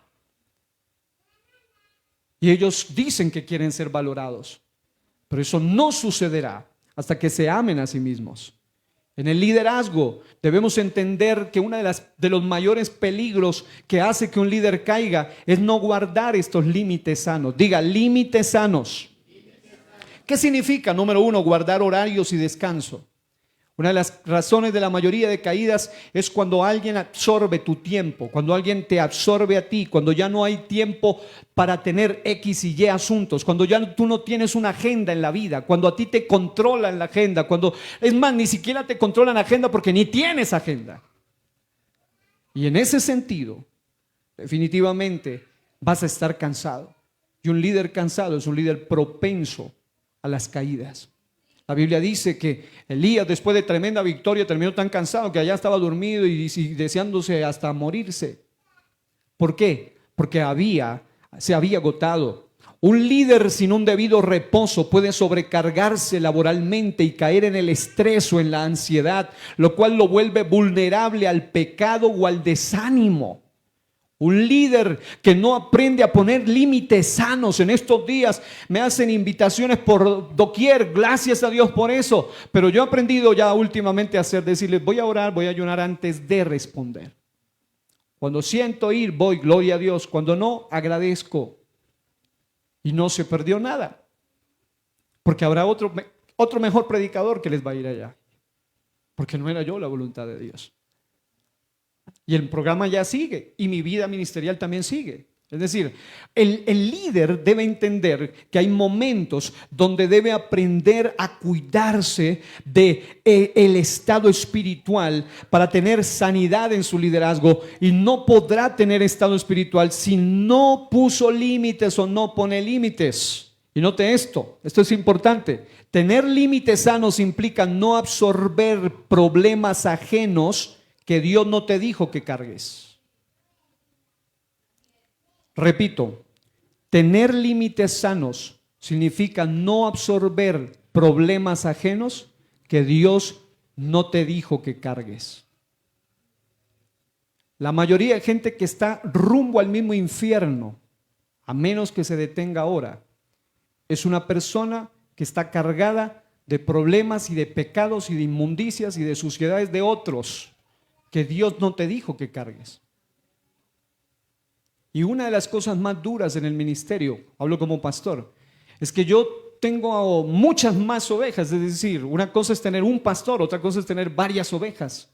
Speaker 1: Y ellos dicen que quieren ser valorados, pero eso no sucederá hasta que se amen a sí mismos. En el liderazgo debemos entender que uno de los mayores peligros que hace que un líder caiga es no guardar estos límites sanos. Diga, límites sanos. ¿Qué significa? Número 1, guardar horarios y descanso. Una de las razones de la mayoría de caídas es cuando alguien absorbe tu tiempo, cuando alguien te absorbe a ti, cuando ya no hay tiempo para tener X y Y asuntos, cuando ya tú no tienes una agenda en la vida, cuando a ti te controlan la agenda, cuando, es más, ni siquiera te controlan la agenda porque ni tienes agenda. Y en ese sentido, definitivamente vas a estar cansado. Y un líder cansado es un líder propenso a las caídas. La Biblia dice que Elías, después de tremenda victoria, terminó tan cansado que allá estaba dormido y deseándose hasta morirse. ¿Por qué? Porque se había agotado. Un líder sin un debido reposo puede sobrecargarse laboralmente y caer en el estrés o en la ansiedad, lo cual lo vuelve vulnerable al pecado o al desánimo. Un líder que no aprende a poner límites sanos. En estos días me hacen invitaciones por doquier, gracias a Dios por eso. Pero yo he aprendido ya últimamente a decirles, voy a orar, voy a ayunar antes de responder. Cuando siento ir, voy, gloria a Dios. Cuando no, agradezco. Y no se perdió nada. Porque habrá otro mejor predicador que les va a ir allá. Porque no era yo la voluntad de Dios. Y el programa ya sigue y mi vida ministerial también sigue. Es decir, el líder debe entender que hay momentos donde debe aprender a cuidarse del estado espiritual para tener sanidad en su liderazgo, y no podrá tener estado espiritual si no puso límites o no pone límites. Y note esto es importante. Tener límites sanos implica no absorber problemas ajenos que Dios no te dijo que cargues. Repito, tener límites sanos significa no absorber problemas ajenos que Dios no te dijo que cargues. La mayoría de gente que está rumbo al mismo infierno, a menos que se detenga ahora, es una persona que está cargada de problemas y de pecados y de inmundicias y de suciedades de otros que Dios no te dijo que cargues. Y una de las cosas más duras en el ministerio, hablo como pastor, es que yo tengo muchas más ovejas. Es decir, una cosa es tener un pastor, otra cosa es tener varias ovejas.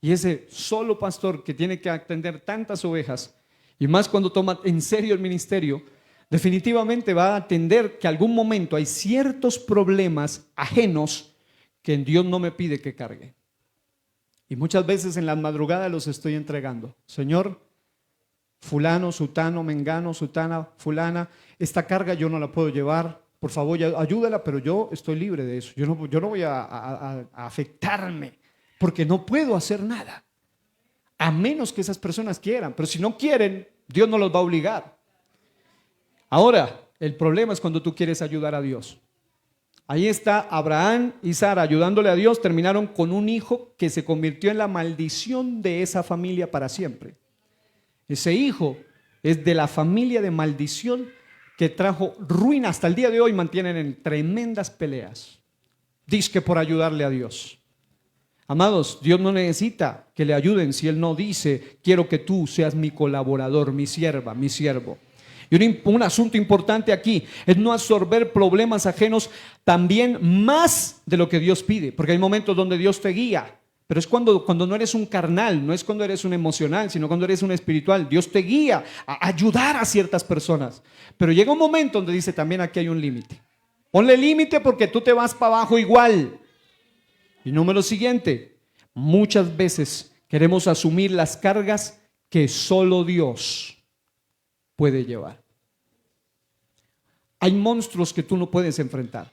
Speaker 1: Y ese solo pastor que tiene que atender tantas ovejas, y más cuando toma en serio el ministerio, definitivamente va a atender que algún momento hay ciertos problemas ajenos que Dios no me pide que cargue. Y muchas veces en las madrugadas los estoy entregando. Señor, fulano, sutano, mengano, sutana, fulana, esta carga yo no la puedo llevar. Por favor, ayúdala, pero yo estoy libre de eso. Yo no voy a afectarme, porque no puedo hacer nada. A menos que esas personas quieran. Pero si no quieren, Dios no los va a obligar. Ahora, el problema es cuando tú quieres ayudar a Dios. Ahí está Abraham y Sara ayudándole a Dios, terminaron con un hijo que se convirtió en la maldición de esa familia para siempre. Ese hijo es de la familia de maldición que trajo ruina. Hasta el día de hoy mantienen en tremendas peleas. Dizque por ayudarle a Dios. Amados, Dios no necesita que le ayuden si Él no dice, quiero que tú seas mi colaborador, mi sierva, mi siervo. Y un asunto importante aquí es no absorber problemas ajenos también más de lo que Dios pide, porque hay momentos donde Dios te guía, pero es cuando no eres un carnal, no es cuando eres un emocional, sino cuando eres un espiritual. Dios te guía a ayudar a ciertas personas, pero llega un momento donde dice también aquí hay un límite. Ponle límite porque tú te vas para abajo igual. Y número siguiente, muchas veces queremos asumir las cargas que solo Dios puede llevar. Hay monstruos que tú no puedes enfrentar.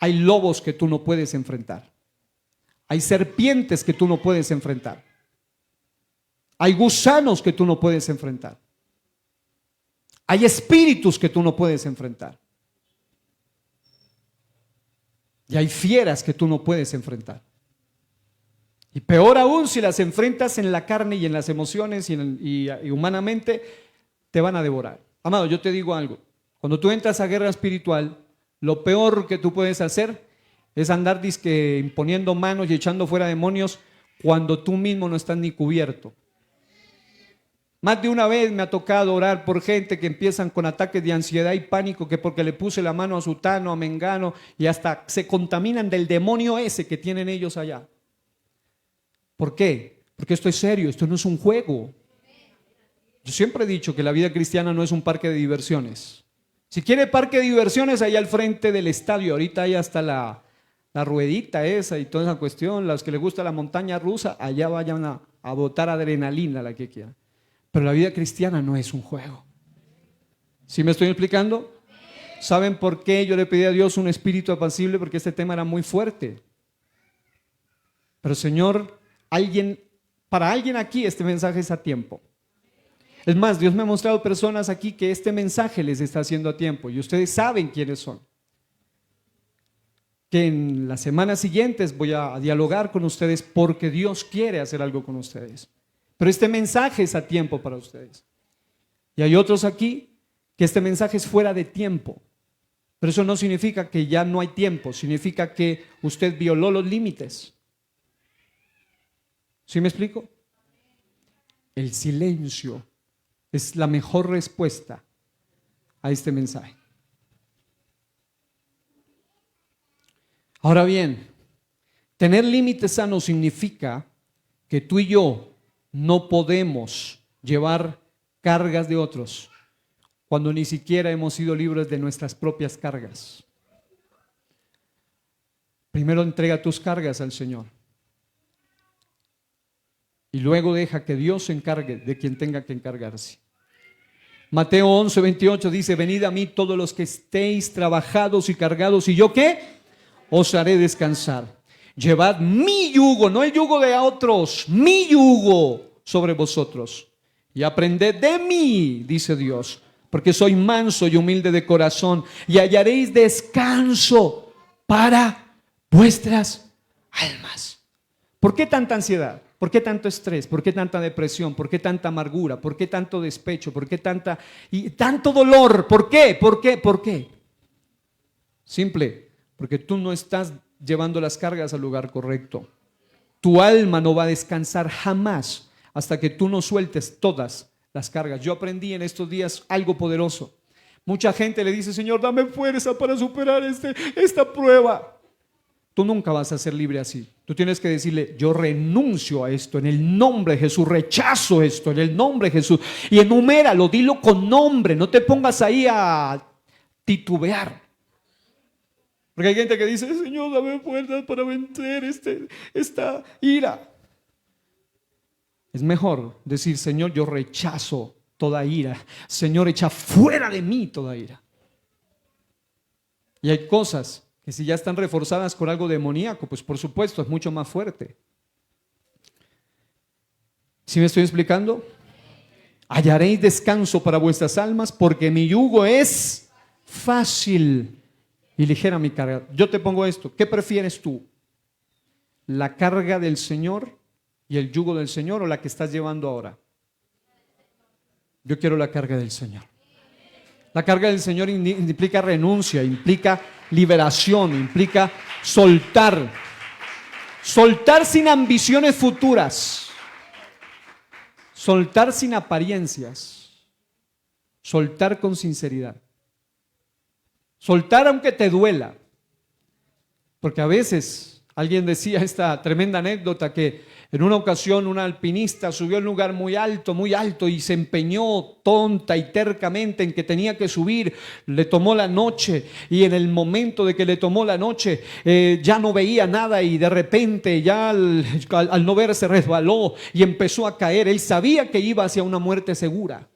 Speaker 1: Hay lobos que tú no puedes enfrentar. Hay serpientes que tú no puedes enfrentar. Hay gusanos que tú no puedes enfrentar. Hay espíritus que tú no puedes enfrentar. Y hay fieras que tú no puedes enfrentar. Y peor aún si las enfrentas en la carne y en las emociones y humanamente, te van a devorar. Amado, yo te digo algo. Cuando tú entras a guerra espiritual, lo peor que tú puedes hacer es andar dizque imponiendo manos y echando fuera demonios cuando tú mismo no estás ni cubierto. Más de una vez me ha tocado orar por gente que empiezan con ataques de ansiedad y pánico, que porque le puse la mano a sutano, a mengano, y hasta se contaminan del demonio ese que tienen ellos allá. ¿Por qué? Porque esto es serio, esto no es un juego. Yo siempre he dicho que la vida cristiana no es un parque de diversiones. Si quiere parque de diversiones, allá al frente del estadio, ahorita hay hasta la ruedita esa y toda esa cuestión, los que les gusta la montaña rusa, allá vayan a botar adrenalina, la que quieran. Pero la vida cristiana no es un juego. ¿Sí me estoy explicando? ¿Saben por qué yo le pedí a Dios un espíritu apacible? Porque este tema era muy fuerte. Pero Señor, para alguien aquí este mensaje es a tiempo. Es más, Dios me ha mostrado personas aquí que este mensaje les está haciendo a tiempo y ustedes saben quiénes son. Que en las semanas siguientes voy a dialogar con ustedes porque Dios quiere hacer algo con ustedes. Pero este mensaje es a tiempo para ustedes. Y hay otros aquí que este mensaje es fuera de tiempo. Pero eso no significa que ya no hay tiempo, significa que usted violó los límites. ¿Sí me explico? El silencio es la mejor respuesta a este mensaje. Ahora bien, tener límites sanos significa que tú y yo no podemos llevar cargas de otros cuando ni siquiera hemos sido libres de nuestras propias cargas. Primero entrega tus cargas al Señor y luego deja que Dios se encargue de quien tenga que encargarse. Mateo 11:28 dice: venid a mí todos los que estéis trabajados y cargados, y yo ¿qué? Os haré descansar. Llevad mi yugo, no el yugo de otros, mi yugo sobre vosotros. Y aprended de mí, dice Dios, porque soy manso y humilde de corazón, y hallaréis descanso para vuestras almas. ¿Por qué tanta ansiedad? ¿Por qué tanto estrés? ¿Por qué tanta depresión? ¿Por qué tanta amargura? ¿Por qué tanto despecho? ¿Por qué tanto dolor? ¿Por qué? ¿Por qué? ¿Por qué? Simple, porque tú no estás llevando las cargas al lugar correcto. Tu alma no va a descansar jamás hasta que tú no sueltes todas las cargas. Yo aprendí en estos días algo poderoso. Mucha gente le dice, Señor, dame fuerza para superar esta prueba. Tú nunca vas a ser libre así. Tú tienes que decirle, yo renuncio a esto en el nombre de Jesús, rechazo esto en el nombre de Jesús. Y enuméralo, dilo con nombre, no te pongas ahí a titubear. Porque hay gente que dice, Señor, dame fuerzas para vencer esta ira. Es mejor decir, Señor, yo rechazo toda ira. Señor, echa fuera de mí toda ira. Y hay cosas que si ya están reforzadas con algo demoníaco, pues por supuesto es mucho más fuerte. ¿Sí me estoy explicando? Hallaréis descanso para vuestras almas porque mi yugo es fácil y ligera mi carga. Yo te pongo esto, ¿qué prefieres tú? ¿La carga del Señor y el yugo del Señor o la que estás llevando ahora? Yo quiero la carga del Señor. La carga del Señor implica renuncia, implica liberación, implica soltar. Soltar sin ambiciones futuras. Soltar sin apariencias. Soltar con sinceridad. Soltar aunque te duela. Porque a veces, alguien decía esta tremenda anécdota que en una ocasión una alpinista subió a un lugar muy alto y se empeñó tonta y tercamente en que tenía que subir. Le tomó la noche y en el momento de que le tomó la noche ya no veía nada y de repente ya al no ver se resbaló y empezó a caer. Él sabía que iba hacia una muerte segura.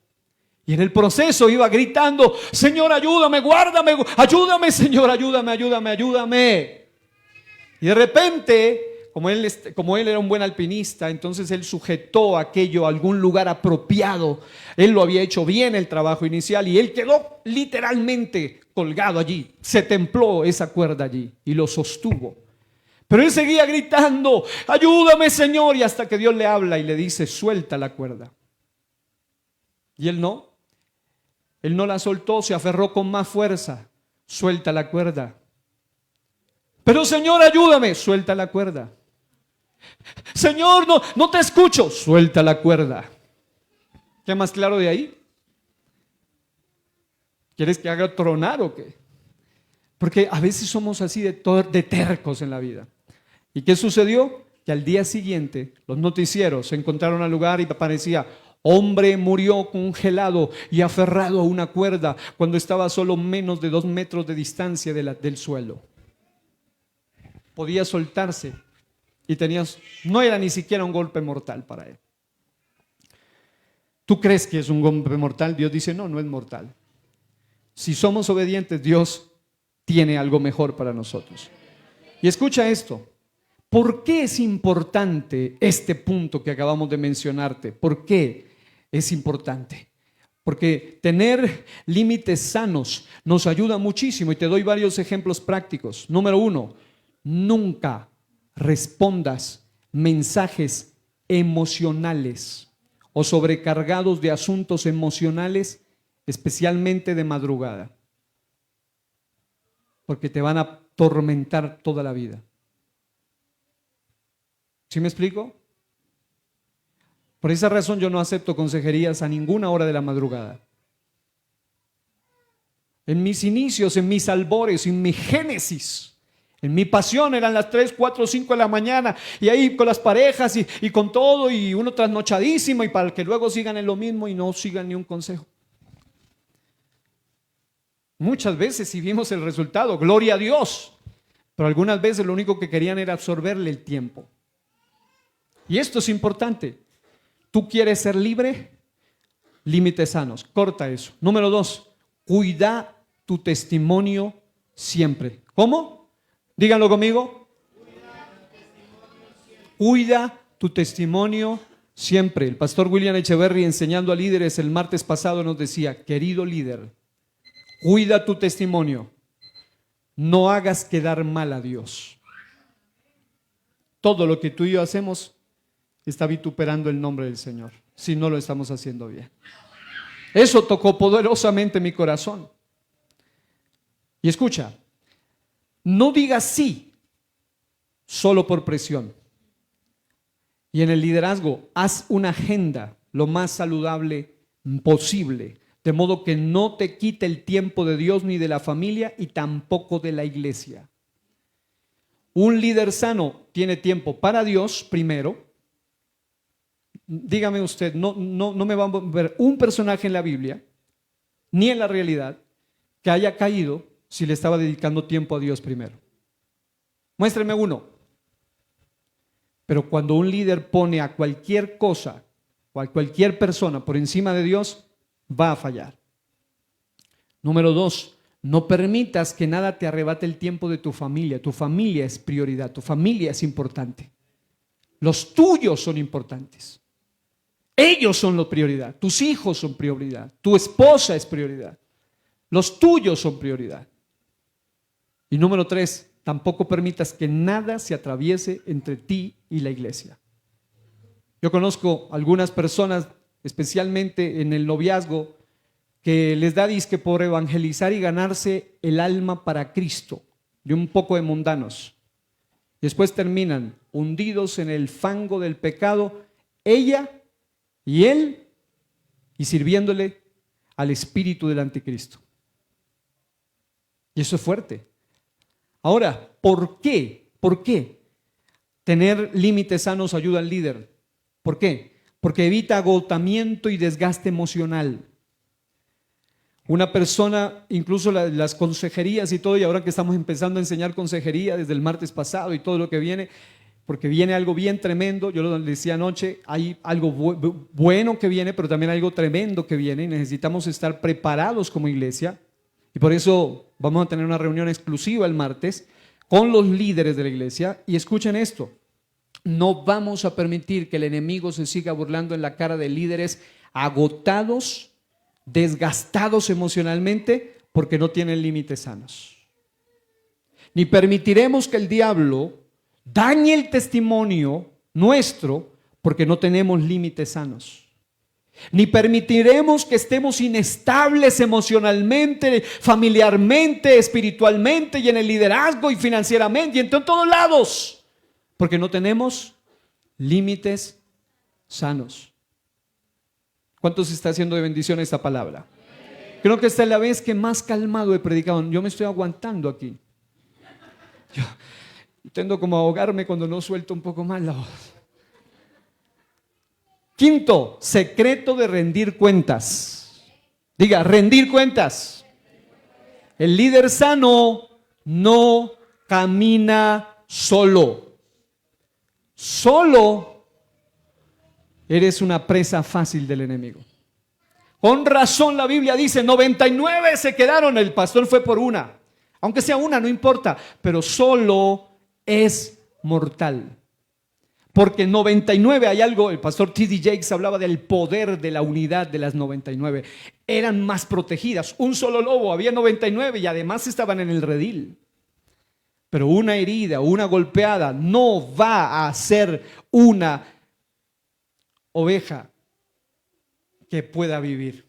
Speaker 1: Y en el proceso iba gritando, Señor, ayúdame, guárdame, ayúdame, Señor, ayúdame, ayúdame, ayúdame. Y de repente, como él era un buen alpinista, entonces él sujetó aquello a algún lugar apropiado. Él lo había hecho bien el trabajo inicial y él quedó literalmente colgado allí. Se templó esa cuerda allí y lo sostuvo. Pero él seguía gritando, ayúdame, Señor, y hasta que Dios le habla y le dice, suelta la cuerda. Y él no la soltó, se aferró con más fuerza. Suelta la cuerda. Pero Señor, ayúdame. Suelta la cuerda. Señor, no te escucho. Suelta la cuerda. ¿Qué más claro de ahí? ¿Quieres que haga tronar o qué? Porque a veces somos así de tercos en la vida. ¿Y qué sucedió? Que al día siguiente los noticieros se encontraron al lugar y aparecía: hombre murió congelado y aferrado a una cuerda cuando estaba a solo menos de 2 metros de distancia del suelo. Podía soltarse y no era ni siquiera un golpe mortal para él. ¿Tú crees que es un golpe mortal? Dios dice, no es mortal. Si somos obedientes, Dios tiene algo mejor para nosotros. Y escucha esto. ¿Por qué es importante este punto que acabamos de mencionarte? ¿Por qué es importante? Porque tener límites sanos nos ayuda muchísimo y te doy varios ejemplos prácticos. Número 1, nunca respondas mensajes emocionales o sobrecargados de asuntos emocionales, especialmente de madrugada, porque te van a atormentar toda la vida. ¿Sí me explico? Por esa razón yo no acepto consejerías a ninguna hora de la madrugada. En mis inicios, en mis albores, en mi génesis, en mi pasión eran las 3, 4, 5 de la mañana y ahí con las parejas y con todo y uno trasnochadísimo y para que luego sigan en lo mismo y no sigan ni un consejo. Muchas veces sí vimos el resultado, gloria a Dios, pero algunas veces lo único que querían era absorberle el tiempo. Y esto es importante. ¿Tú quieres ser libre? Límites sanos. Corta eso. Número 2, cuida tu testimonio siempre. ¿Cómo? Díganlo conmigo. Cuida tu testimonio siempre. El pastor William Echeverry, enseñando a líderes el martes pasado, nos decía: querido líder, cuida tu testimonio. No hagas quedar mal a Dios. todo lo que tú y yo hacemos está vituperando el nombre del Señor, si no lo estamos haciendo bien. Eso tocó poderosamente mi corazón. Y escucha, no digas sí solo por presión. Y en el liderazgo, haz una agenda lo más saludable posible, de modo que no te quite el tiempo de Dios ni de la familia y tampoco de la iglesia. Un líder sano tiene tiempo para Dios primero. Dígame usted, no me va a ver un personaje en la Biblia, ni en la realidad, que haya caído si le estaba dedicando tiempo a Dios primero. Muéstreme uno. Pero cuando un líder pone a cualquier cosa o a cualquier persona por encima de Dios, va a fallar. Número 2, no permitas que nada te arrebate el tiempo de tu familia. Tu familia es prioridad, tu familia es importante. Los tuyos son importantes. Ellos son la prioridad, tus hijos son prioridad, tu esposa es prioridad, los tuyos son prioridad. Y número 3, tampoco permitas que nada se atraviese entre ti y la iglesia. Yo conozco algunas personas, especialmente en el noviazgo, que les da disque por evangelizar y ganarse el alma para Cristo, de un poco de mundanos. Después terminan hundidos en el fango del pecado, ella y él, y sirviéndole al espíritu del anticristo. Y eso es fuerte. Ahora, ¿por qué? ¿Por qué tener límites sanos ayuda al líder? ¿Por qué? Porque evita agotamiento y desgaste emocional. Una persona, incluso las consejerías y todo, y ahora que estamos empezando a enseñar consejería desde el martes pasado y todo lo que viene, porque viene algo bien tremendo. Yo lo decía anoche, hay algo bueno que viene, pero también algo tremendo que viene y necesitamos estar preparados como iglesia. Y por eso vamos a tener una reunión exclusiva el martes con los líderes de la iglesia. Y escuchen esto, no vamos a permitir que el enemigo se siga burlando en la cara de líderes agotados, desgastados emocionalmente, porque no tienen límites sanos. Ni permitiremos que el diablo dañe el testimonio nuestro porque no tenemos límites sanos. Ni permitiremos que estemos inestables emocionalmente, familiarmente, espiritualmente y en el liderazgo y financieramente y en todos lados, porque no tenemos límites sanos. ¿Cuántos está haciendo de bendición esta palabra? Creo que esta es la vez que más calmado he predicado. Yo me estoy aguantando aquí. Yo tendo como a ahogarme cuando no suelto un poco más la voz. Quinto, secreto de rendir cuentas. Diga, rendir cuentas. El líder sano no camina solo. Solo eres una presa fácil del enemigo. Con razón la Biblia dice, 99 se quedaron, el pastor fue por una. Aunque sea una, no importa, pero solo es mortal. Porque 99 hay algo, el pastor T.D. Jakes hablaba del poder de la unidad de las 99. Eran más protegidas. Un solo lobo, había 99 y además estaban en el redil. Pero una herida, una golpeada no va a ser una oveja que pueda vivir.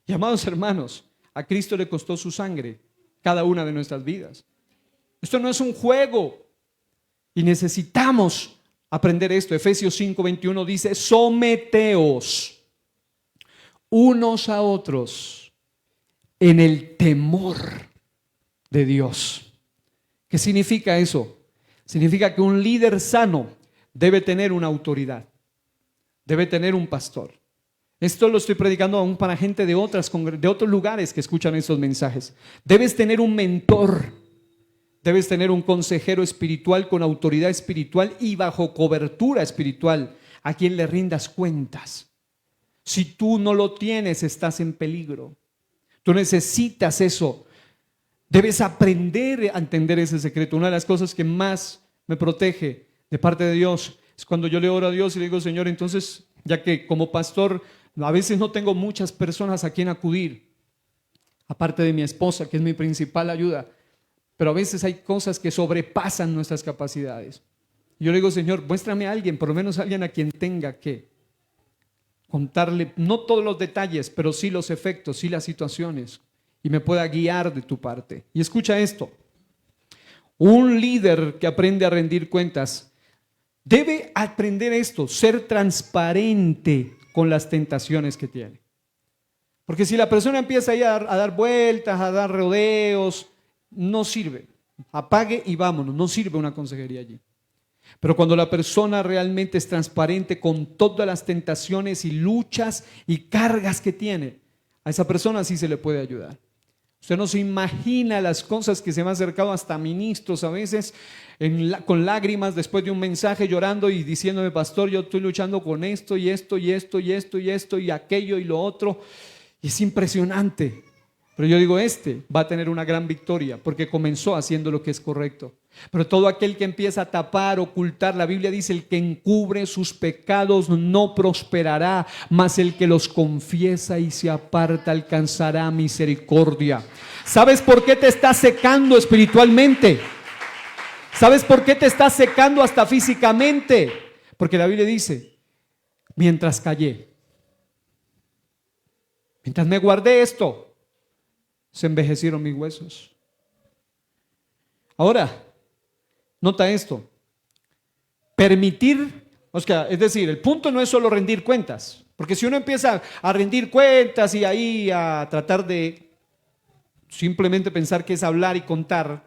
Speaker 1: Y amados hermanos, a Cristo le costó su sangre cada una de nuestras vidas. Esto no es un juego y necesitamos aprender esto. Efesios 5:21 dice, someteos unos a otros en el temor de Dios. ¿Qué significa eso? Significa que un líder sano debe tener una autoridad, debe tener un pastor. Esto lo estoy predicando aún para gente de otros lugares que escuchan estos mensajes. Debes tener un mentor, debes tener un consejero espiritual con autoridad espiritual y bajo cobertura espiritual a quien le rindas cuentas. Si tú no lo tienes, estás en peligro. Tú necesitas eso. Debes aprender a entender ese secreto. Una de las cosas que más me protege de parte de Dios es cuando yo le oro a Dios y le digo, Señor, entonces, ya que como pastor a veces no tengo muchas personas a quien acudir, aparte de mi esposa, que es mi principal ayuda, pero a veces hay cosas que sobrepasan nuestras capacidades. Yo le digo, Señor, muéstrame a alguien, por lo menos a alguien a quien tenga que contarle, no todos los detalles, pero sí los efectos, sí las situaciones, y me pueda guiar de tu parte. Y escucha esto, un líder que aprende a rendir cuentas debe aprender esto, ser transparente con las tentaciones que tiene. Porque si la persona empieza ahí a dar vueltas, a dar rodeos, no sirve. Apague y vámonos, no sirve una consejería allí. Pero cuando la persona realmente es transparente con todas las tentaciones y luchas y cargas que tiene, a esa persona sí se le puede ayudar. Usted no se imagina las cosas que se me han acercado hasta ministros a veces con lágrimas después de un mensaje llorando y diciéndome, pastor, yo estoy luchando con esto y esto y esto y esto y esto y aquello y lo otro. Y es impresionante. Pero yo digo, va a tener una gran victoria porque comenzó haciendo lo que es correcto. Pero todo aquel que empieza a tapar, ocultar, la Biblia dice, el que encubre sus pecados no prosperará, mas el que los confiesa y se aparta alcanzará misericordia. ¿Sabes por qué te estás secando espiritualmente? ¿Sabes por qué te estás secando hasta físicamente? Porque la Biblia dice, mientras callé, mientras me guardé esto, se envejecieron mis huesos. Ahora, nota esto. Permitir, es decir, el punto no es solo rendir cuentas, porque si uno empieza a rendir cuentas y ahí a tratar de simplemente pensar que es hablar y contar,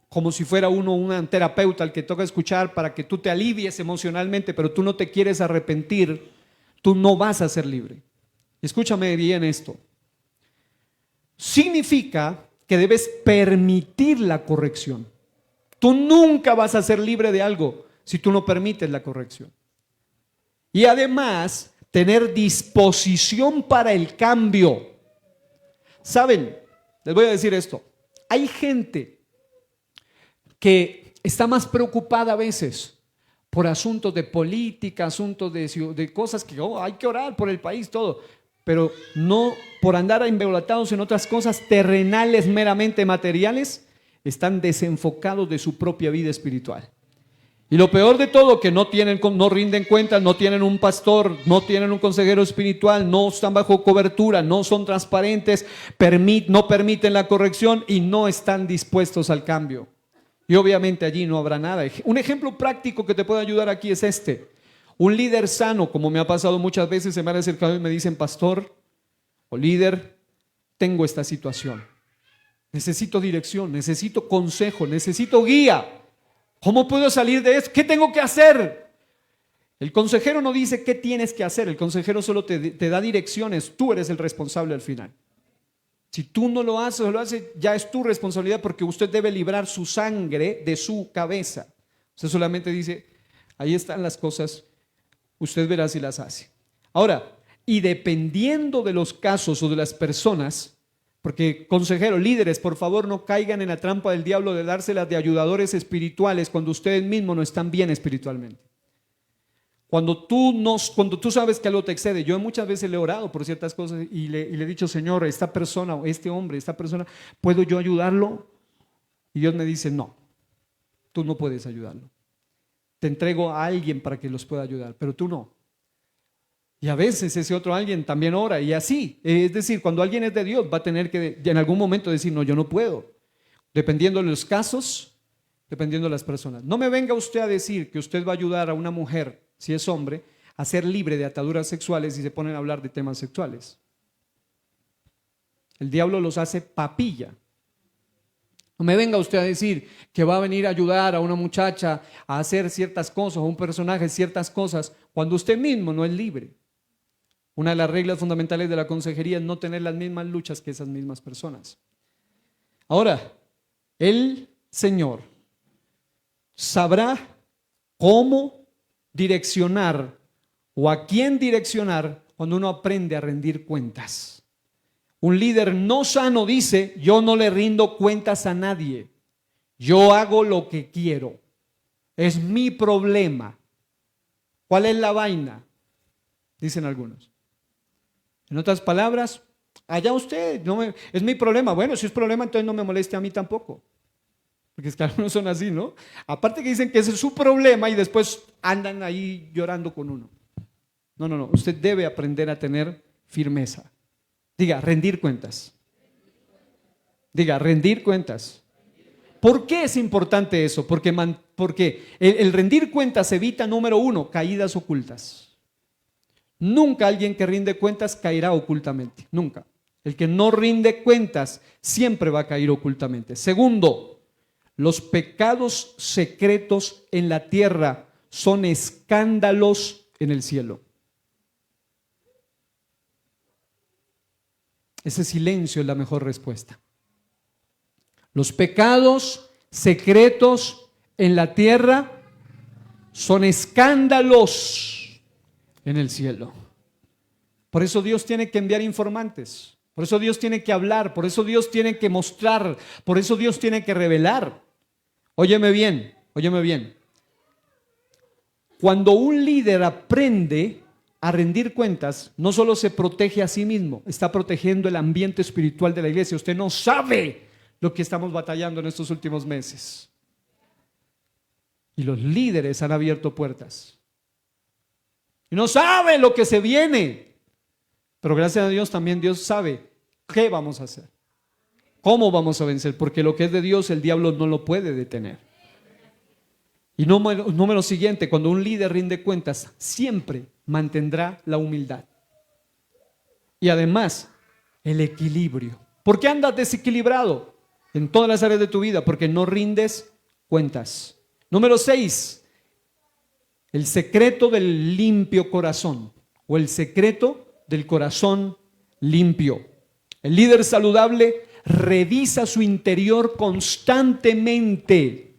Speaker 1: como si fuera uno un terapeuta al que toca escuchar para que tú te alivies emocionalmente, pero tú no te quieres arrepentir, tú no vas a ser libre. Escúchame bien esto. Significa que debes permitir la corrección. Tú nunca vas a ser libre de algo si tú no permites la corrección. Y además, tener disposición para el cambio. ¿Saben? Les voy a decir esto. Hay gente que está más preocupada a veces por asuntos de política, asuntos de cosas que hay que orar por el país, todo. Pero no por andar embolatados en otras cosas terrenales, meramente materiales, están desenfocados de su propia vida espiritual. Y lo peor de todo, que no rinden cuentas, no tienen un pastor, no tienen un consejero espiritual, no están bajo cobertura, no son transparentes, no permiten la corrección y no están dispuestos al cambio. Y obviamente allí no habrá nada. Un ejemplo práctico que te puede ayudar aquí es este. Un líder sano, como me ha pasado muchas veces, se me han acercado y me dicen, pastor o líder, tengo esta situación. Necesito dirección, necesito consejo, necesito guía. ¿Cómo puedo salir de esto? ¿Qué tengo que hacer? El consejero no dice qué tienes que hacer, el consejero solo te da direcciones, tú eres el responsable al final. Si tú no lo haces, ya es tu responsabilidad porque usted debe librar su sangre de su cabeza. Usted solamente dice, ahí están las cosas, usted verá si las hace. Ahora, y dependiendo de los casos o de las personas, porque consejeros, líderes, por favor no caigan en la trampa del diablo de dárselas de ayudadores espirituales cuando ustedes mismos no están bien espiritualmente. Cuando tú sabes que algo te excede, yo muchas veces le he orado por ciertas cosas y le he dicho, Señor, esta persona o este hombre, esta persona, ¿puedo yo ayudarlo? Y Dios me dice, no, tú no puedes ayudarlo. Te entrego a alguien para que los pueda ayudar, pero tú no. Y a veces ese otro alguien también ora y así. Es decir, cuando alguien es de Dios va a tener que en algún momento decir, no, yo no puedo. Dependiendo de los casos, dependiendo de las personas. No me venga usted a decir que usted va a ayudar a una mujer, si es hombre, a ser libre de ataduras sexuales y se ponen a hablar de temas sexuales. El diablo los hace papilla. No me venga usted a decir que va a venir a ayudar a una muchacha a hacer ciertas cosas, a un personaje ciertas cosas, cuando usted mismo no es libre. Una de las reglas fundamentales de la consejería es no tener las mismas luchas que esas mismas personas. Ahora, el Señor sabrá cómo direccionar o a quién direccionar cuando uno aprende a rendir cuentas. Un líder no sano dice, yo no le rindo cuentas a nadie, yo hago lo que quiero, es mi problema. ¿Cuál es la vaina? Dicen algunos. En otras palabras, allá usted, es mi problema. Bueno, si es problema, entonces no me moleste a mí tampoco. Porque es que algunos son así, ¿no? Aparte que dicen que ese es su problema y después andan ahí llorando con uno. No, no, no. Usted debe aprender a tener firmeza. Diga, rendir cuentas. Diga, rendir cuentas. ¿Por qué es importante eso? Porque el rendir cuentas evita, número uno, caídas ocultas. Nunca alguien que rinde cuentas caerá ocultamente. Nunca. El que no rinde cuentas siempre va a caer ocultamente. Segundo, los pecados secretos en la tierra son escándalos en el cielo. Ese silencio es la mejor respuesta. Los pecados secretos en la tierra son escándalos en el cielo. Por eso Dios tiene que enviar informantes. Por eso Dios tiene que hablar. Por eso Dios tiene que mostrar. Por eso Dios tiene que revelar. Óyeme bien, óyeme bien. Cuando un líder aprende a rendir cuentas, no solo se protege a sí mismo, está protegiendo el ambiente espiritual de la iglesia. Usted no sabe lo que estamos batallando en estos últimos meses. Y los líderes han abierto puertas. Y no saben lo que se viene. Pero gracias a Dios también Dios sabe qué vamos a hacer. ¿Cómo vamos a vencer? Porque lo que es de Dios el diablo no lo puede detener. Y número siguiente, cuando un líder rinde cuentas, siempre mantendrá la humildad. Y además, el equilibrio. ¿Por qué andas desequilibrado en todas las áreas de tu vida? Porque no rindes cuentas. Número 6, el secreto del limpio corazón o el secreto del corazón limpio. El líder saludable revisa su interior constantemente.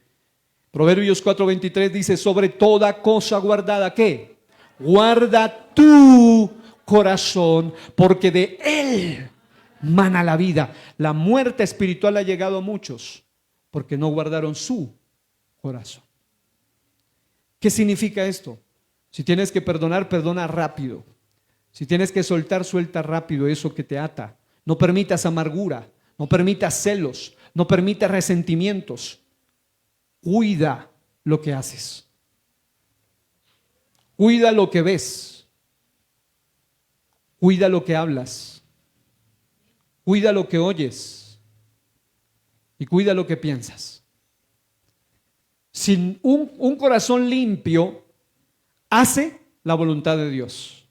Speaker 1: Proverbios 4:23 dice: sobre toda cosa guardada, ¿qué? Guarda tu corazón, porque de él mana la vida. La muerte espiritual ha llegado a muchos porque no guardaron su corazón. ¿Qué significa esto? Si tienes que perdonar, perdona rápido. Si tienes que soltar, suelta rápido eso que te ata. No permitas amargura, no permitas celos, no permitas resentimientos. Cuida lo que haces. Cuida lo que ves. Cuida lo que hablas. Cuida lo que oyes. Y cuida lo que piensas. Sin un corazón limpio, hace la voluntad de Dios.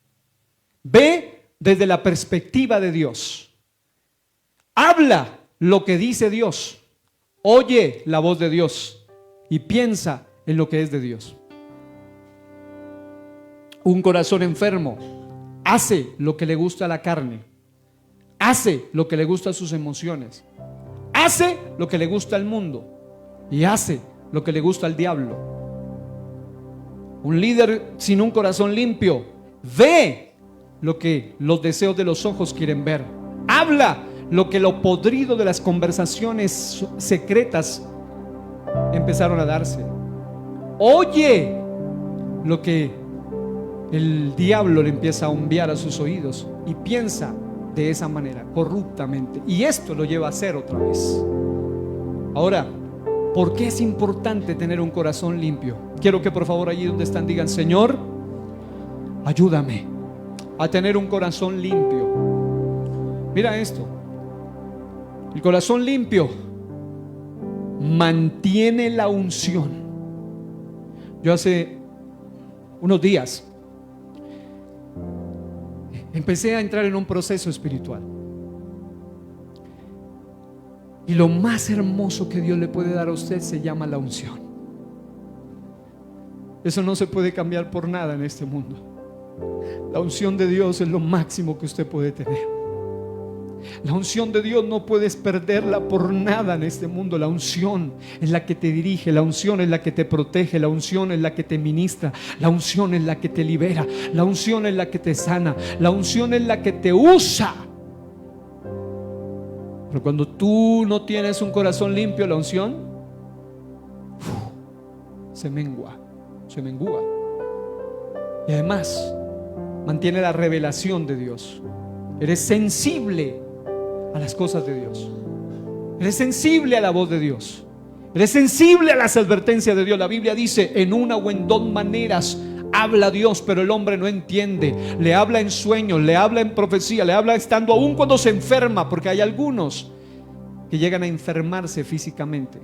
Speaker 1: Ve desde la perspectiva de Dios. Habla lo que dice Dios. Oye la voz de Dios. Y piensa en lo que es de Dios. Un corazón enfermo hace lo que le gusta a la carne. Hace lo que le gusta a sus emociones. Hace lo que le gusta al mundo. Y hace lo que le gusta al diablo. Un líder sin un corazón limpio ve lo que los deseos de los ojos quieren ver. Habla lo que lo podrido de las conversaciones secretas empezaron a darse. Oye lo que el diablo le empieza a enviar a sus oídos y piensa de esa manera, corruptamente. Y esto lo lleva a hacer otra vez. Ahora, ¿por qué es importante tener un corazón limpio? Quiero que por favor allí donde están digan: Señor, ayúdame a tener un corazón limpio. Mira esto. El corazón limpio mantiene la unción. Yo hace unos días empecé a entrar en un proceso espiritual. Y lo más hermoso que Dios le puede dar a usted se llama la unción. Eso no se puede cambiar por nada en este mundo. La unción de Dios es lo máximo que usted puede tener. La unción de Dios no puedes perderla por nada en este mundo. La unción es la que te dirige, la unción es la que te protege, la unción es la que te ministra, la unción es la que te libera, la unción es la que te sana, la unción es la que te usa. Pero cuando tú no tienes un corazón limpio, la unción se mengua, se mengua. Y además mantiene la revelación de Dios. Eres sensible a las cosas de Dios. Eres sensible a la voz de Dios. Eres sensible a las advertencias de Dios. La Biblia dice: en una o en dos maneras habla Dios, pero el hombre no entiende. Le habla en sueños, le habla en profecía, le habla estando aún cuando se enferma, porque hay algunos que llegan a enfermarse físicamente,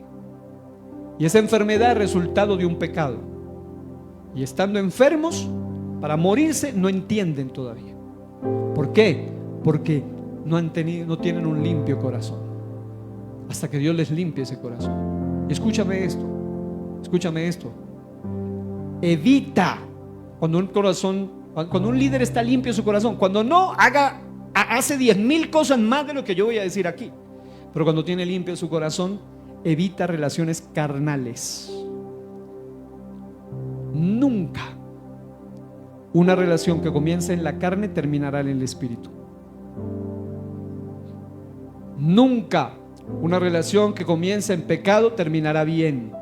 Speaker 1: y esa enfermedad es resultado de un pecado, y estando enfermos para morirse no entienden todavía. ¿Por qué? Porque no tienen un limpio corazón, hasta que Dios les limpie ese corazón. Y escúchame esto. Evita cuando un líder está limpio su corazón, cuando no hace 10,000 cosas más de lo que yo voy a decir aquí, pero cuando tiene limpio su corazón, evita relaciones carnales. Nunca una relación que comience en la carne terminará en el espíritu. Nunca una relación que comience en pecado terminará bien.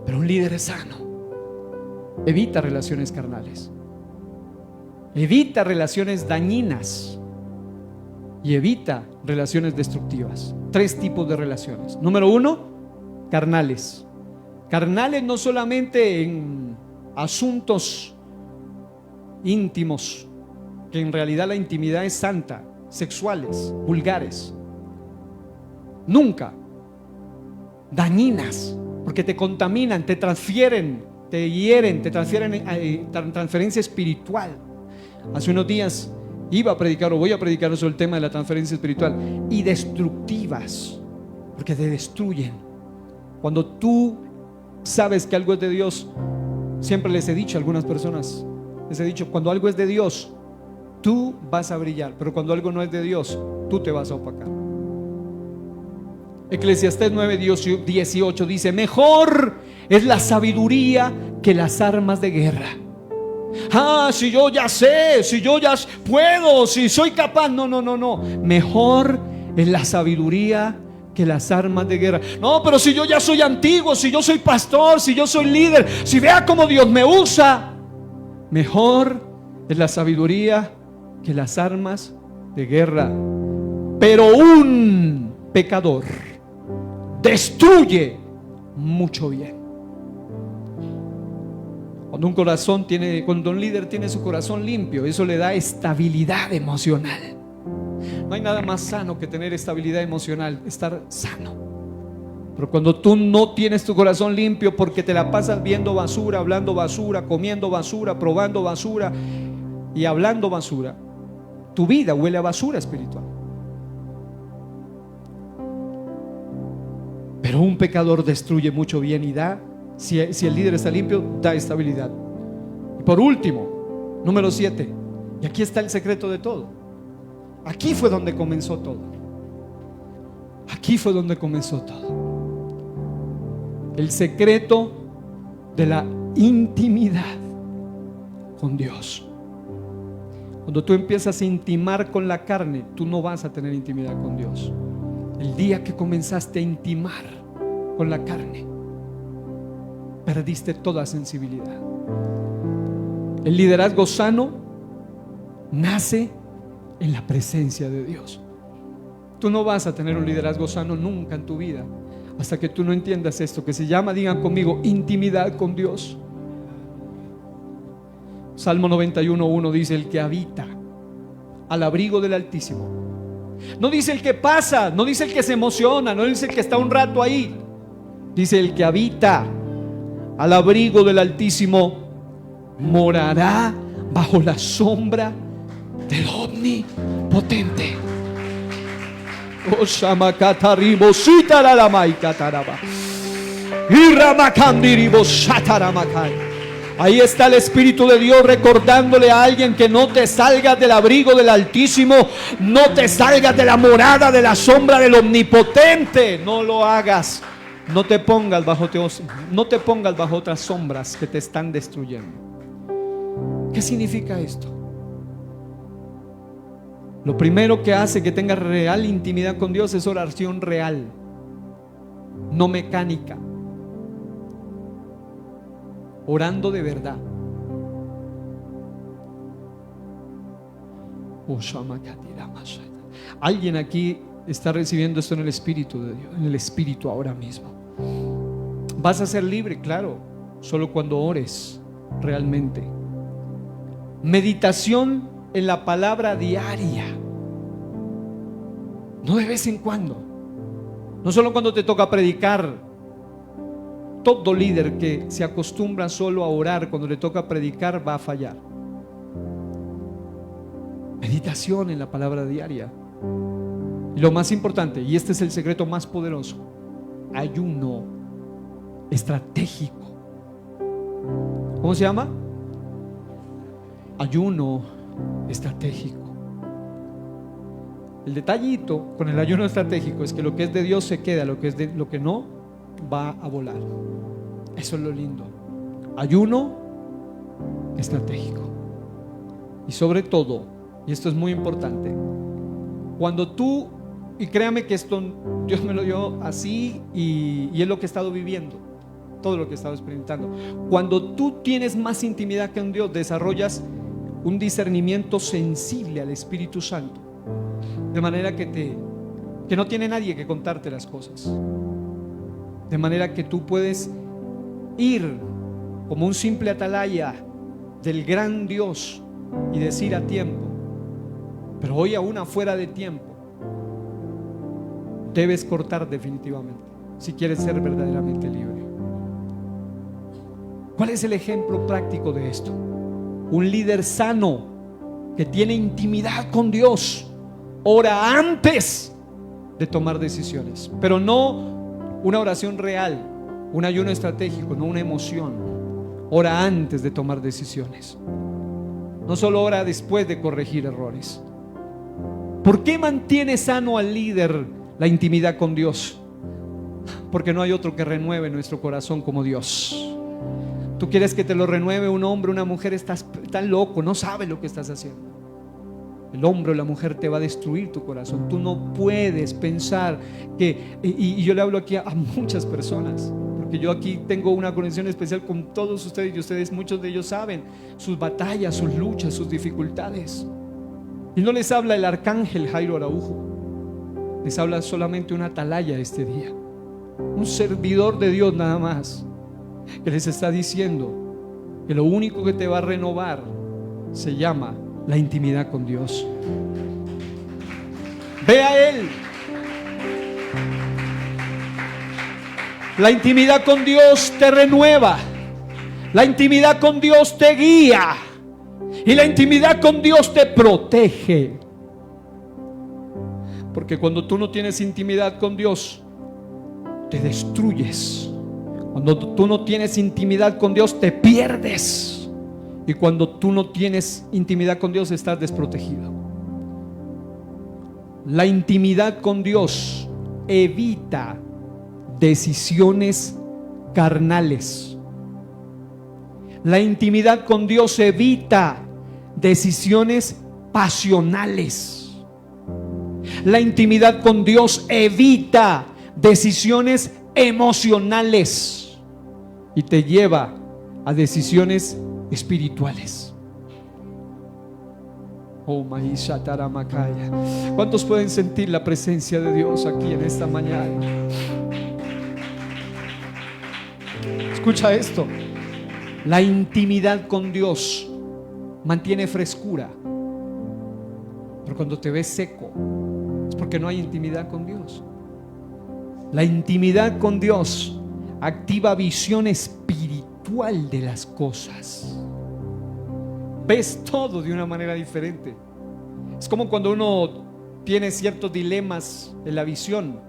Speaker 1: Pero un líder sano evita relaciones carnales, evita relaciones dañinas y evita relaciones destructivas. 3 tipos de relaciones. Número 1, carnales. Carnales no solamente en asuntos íntimos, que en realidad la intimidad es santa, sexuales, vulgares. Nunca. Dañinas, porque te contaminan, te transfieren, te hieren, te transfieren transferencia espiritual. Hace unos días iba a predicar, o voy a predicar sobre el tema de la transferencia espiritual. Y destructivas, porque te destruyen. Cuando tú sabes que algo es de Dios, siempre les he dicho a algunas personas, cuando algo es de Dios, tú vas a brillar, pero cuando algo no es de Dios, tú te vas a opacar. Eclesiastés 9:18 dice: mejor es la sabiduría que las armas de guerra. Si yo ya sé, si yo ya puedo, si soy capaz. No. Mejor es la sabiduría que las armas de guerra. No, pero si yo ya soy antiguo, si yo soy pastor, si yo soy líder, si vea cómo Dios me usa. Mejor es la sabiduría que las armas de guerra. Pero un pecador destruye mucho bien. Cuando un líder tiene su corazón limpio, eso le da estabilidad emocional. No hay nada más sano que tener estabilidad emocional, estar sano. Pero cuando tú no tienes tu corazón limpio, porque te la pasas viendo basura, hablando basura, comiendo basura, probando basura y hablando basura, tu vida huele a basura espiritual. Pero un pecador destruye mucho bien y da, si el líder está limpio, da estabilidad. Y por último, número 7, y aquí está el secreto de todo. Aquí fue donde comenzó todo. Aquí fue donde comenzó todo. El secreto de la intimidad con Dios. Cuando tú empiezas a intimar con la carne, tú no vas a tener intimidad con Dios. El día que comenzaste a intimar con la carne, perdiste toda sensibilidad. El liderazgo sano nace en la presencia de Dios. Tú no vas a tener un liderazgo sano nunca en tu vida hasta que tú no entiendas esto que se llama, digan conmigo, intimidad con Dios. Salmo 91:1 dice: el que habita al abrigo del Altísimo. No dice el que pasa, no dice el que se emociona, no dice el que está un rato ahí. Dice: el que habita al abrigo del Altísimo morará bajo la sombra del Omnipotente. Ahí está el Espíritu de Dios recordándole a alguien que no te salgas del abrigo del Altísimo, no te salgas de la morada de la sombra del Omnipotente. No lo hagas. No te pongas bajo otras sombras que te están destruyendo. ¿Qué significa esto? Lo primero que hace que tengas real intimidad con Dios es oración real, no mecánica. Orando de verdad. Alguien aquí está recibiendo esto en el Espíritu de Dios, en el Espíritu ahora mismo. Vas a ser libre, claro, solo cuando ores realmente. Meditación en la palabra diaria, no de vez en cuando, no solo cuando te toca predicar. Todo líder que se acostumbra solo a orar cuando le toca predicar va a fallar. Meditación en la palabra diaria. Y lo más importante, y este es el secreto más poderoso, ayuno estratégico. ¿Cómo se llama? Ayuno estratégico. El detallito con el ayuno estratégico es que lo que es de Dios se queda, lo que no va a volar. Eso es lo lindo. Ayuno estratégico. Y sobre todo, y esto es muy importante, cuando tú, y créame que esto Dios me lo dio así y es lo que he estado viviendo, todo lo que he estado experimentando. Cuando tú tienes más intimidad con Dios, desarrollas un discernimiento sensible al Espíritu Santo, de manera que no tiene nadie que contarte las cosas, de manera que tú puedes ir como un simple atalaya del gran Dios y decir a tiempo, pero hoy aún afuera de tiempo, debes cortar definitivamente si quieres ser verdaderamente libre. ¿Cuál es el ejemplo práctico de esto? Un líder sano que tiene intimidad con Dios ora antes de tomar decisiones, pero no una oración real, un ayuno estratégico, no una emoción. Ora antes de tomar decisiones, no solo ora después de corregir errores. ¿Por qué mantiene sano al líder la intimidad con Dios? Porque no hay otro que renueve nuestro corazón como Dios. Tú quieres que te lo renueve un hombre, una mujer, estás tan loco, no sabes lo que estás haciendo. El hombre o la mujer te va a destruir tu corazón. Tú no puedes pensar que, y yo le hablo aquí a muchas personas, porque yo aquí tengo una conexión especial con todos ustedes, y ustedes, muchos de ellos saben sus batallas, sus luchas, sus dificultades. Y no les habla el arcángel Jairo Araujo, les habla solamente una atalaya este día, un servidor de Dios nada más, que les está diciendo que lo único que te va a renovar se llama la intimidad con Dios. Ve a Él. La intimidad con Dios te renueva, la intimidad con Dios te guía, y la intimidad con Dios te protege. Porque cuando tú no tienes intimidad con Dios, te destruyes. Cuando tú no tienes intimidad con Dios, te pierdes. Y cuando tú no tienes intimidad con Dios, estás desprotegido. La intimidad con Dios evita decisiones carnales. La intimidad con Dios evita decisiones pasionales. La intimidad con Dios evita decisiones emocionales y te lleva a decisiones espirituales. Oh, Maisha Taramakaya. ¿Cuántos pueden sentir la presencia de Dios aquí en esta mañana? Escucha esto. La intimidad con Dios mantiene frescura, pero cuando te ves seco es porque no hay intimidad con Dios. La intimidad con Dios activa visión espiritual de las cosas. Ves todo de una manera diferente. Es como cuando uno tiene ciertos dilemas en la visión.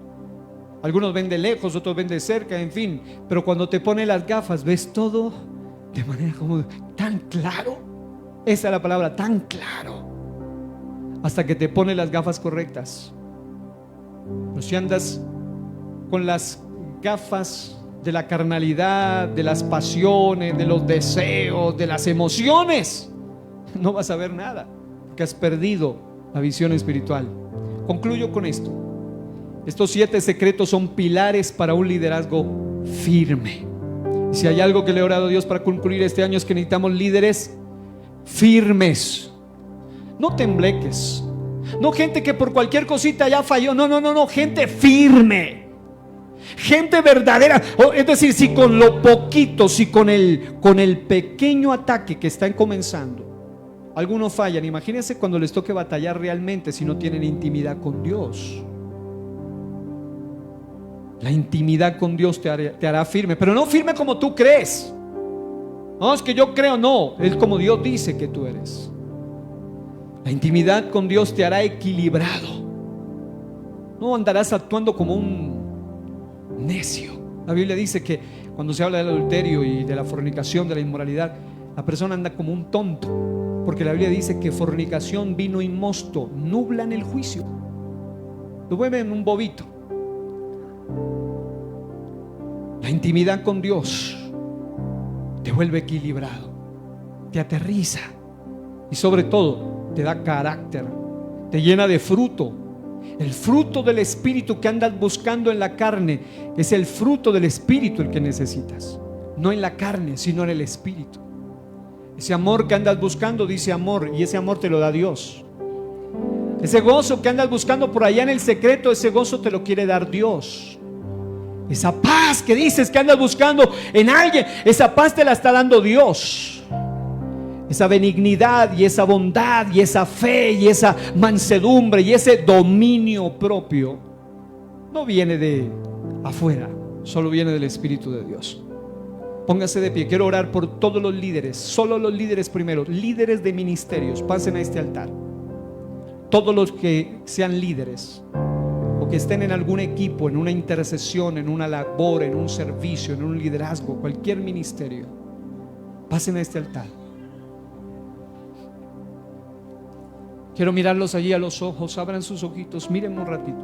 Speaker 1: Algunos ven de lejos, otros ven de cerca, en fin. Pero cuando te pones las gafas, ves todo de manera como tan claro. Esa es la palabra, tan claro. Hasta que te pones las gafas correctas. Pero si andas con las gafas de la carnalidad, de las pasiones, de los deseos, de las emociones, no vas a ver nada, porque has perdido la visión espiritual. Concluyo con esto. Estos 7 secretos son pilares para un liderazgo firme. Y si hay algo que le he orado a Dios para concluir este año, es que necesitamos líderes firmes. No tembleques, No gente que por cualquier cosita ya falló. No, gente firme, gente verdadera. Es decir, si con lo poquito, si con el pequeño ataque que están comenzando algunos fallan, imagínense cuando les toque batallar realmente si no tienen intimidad con Dios. La intimidad con Dios te hará firme, pero no firme como tú crees. No, es que yo creo, no, es como Dios dice que tú eres. La intimidad con Dios te hará equilibrado. No andarás actuando como un necio. La Biblia dice que cuando se habla del adulterio y de la fornicación, de la inmoralidad, la persona anda como un tonto, porque la Biblia dice que fornicación, vino y mosto nublan el juicio, lo vuelven un bobito. La intimidad con Dios te vuelve equilibrado, te aterriza y sobre todo te da carácter, te llena de fruto. El fruto del Espíritu que andas buscando en la carne es el fruto del Espíritu el que necesitas, no en la carne, sino en el Espíritu. Ese amor que andas buscando dice amor, y ese amor te lo da Dios. Ese gozo que andas buscando por allá en el secreto, ese gozo te lo quiere dar Dios. Esa paz que dices que andas buscando en alguien, esa paz te la está dando Dios. Esa benignidad y esa bondad y esa fe y esa mansedumbre y ese dominio propio no viene de afuera, solo viene del Espíritu de Dios. Póngase de pie, quiero orar por todos los líderes, solo los líderes primero, líderes de ministerios, pasen a este altar. Todos los que sean líderes o que estén en algún equipo, en una intercesión, en una labor, en un servicio, en un liderazgo, cualquier ministerio, pasen a este altar. Quiero mirarlos allí a los ojos, abran sus ojitos, miren un ratito.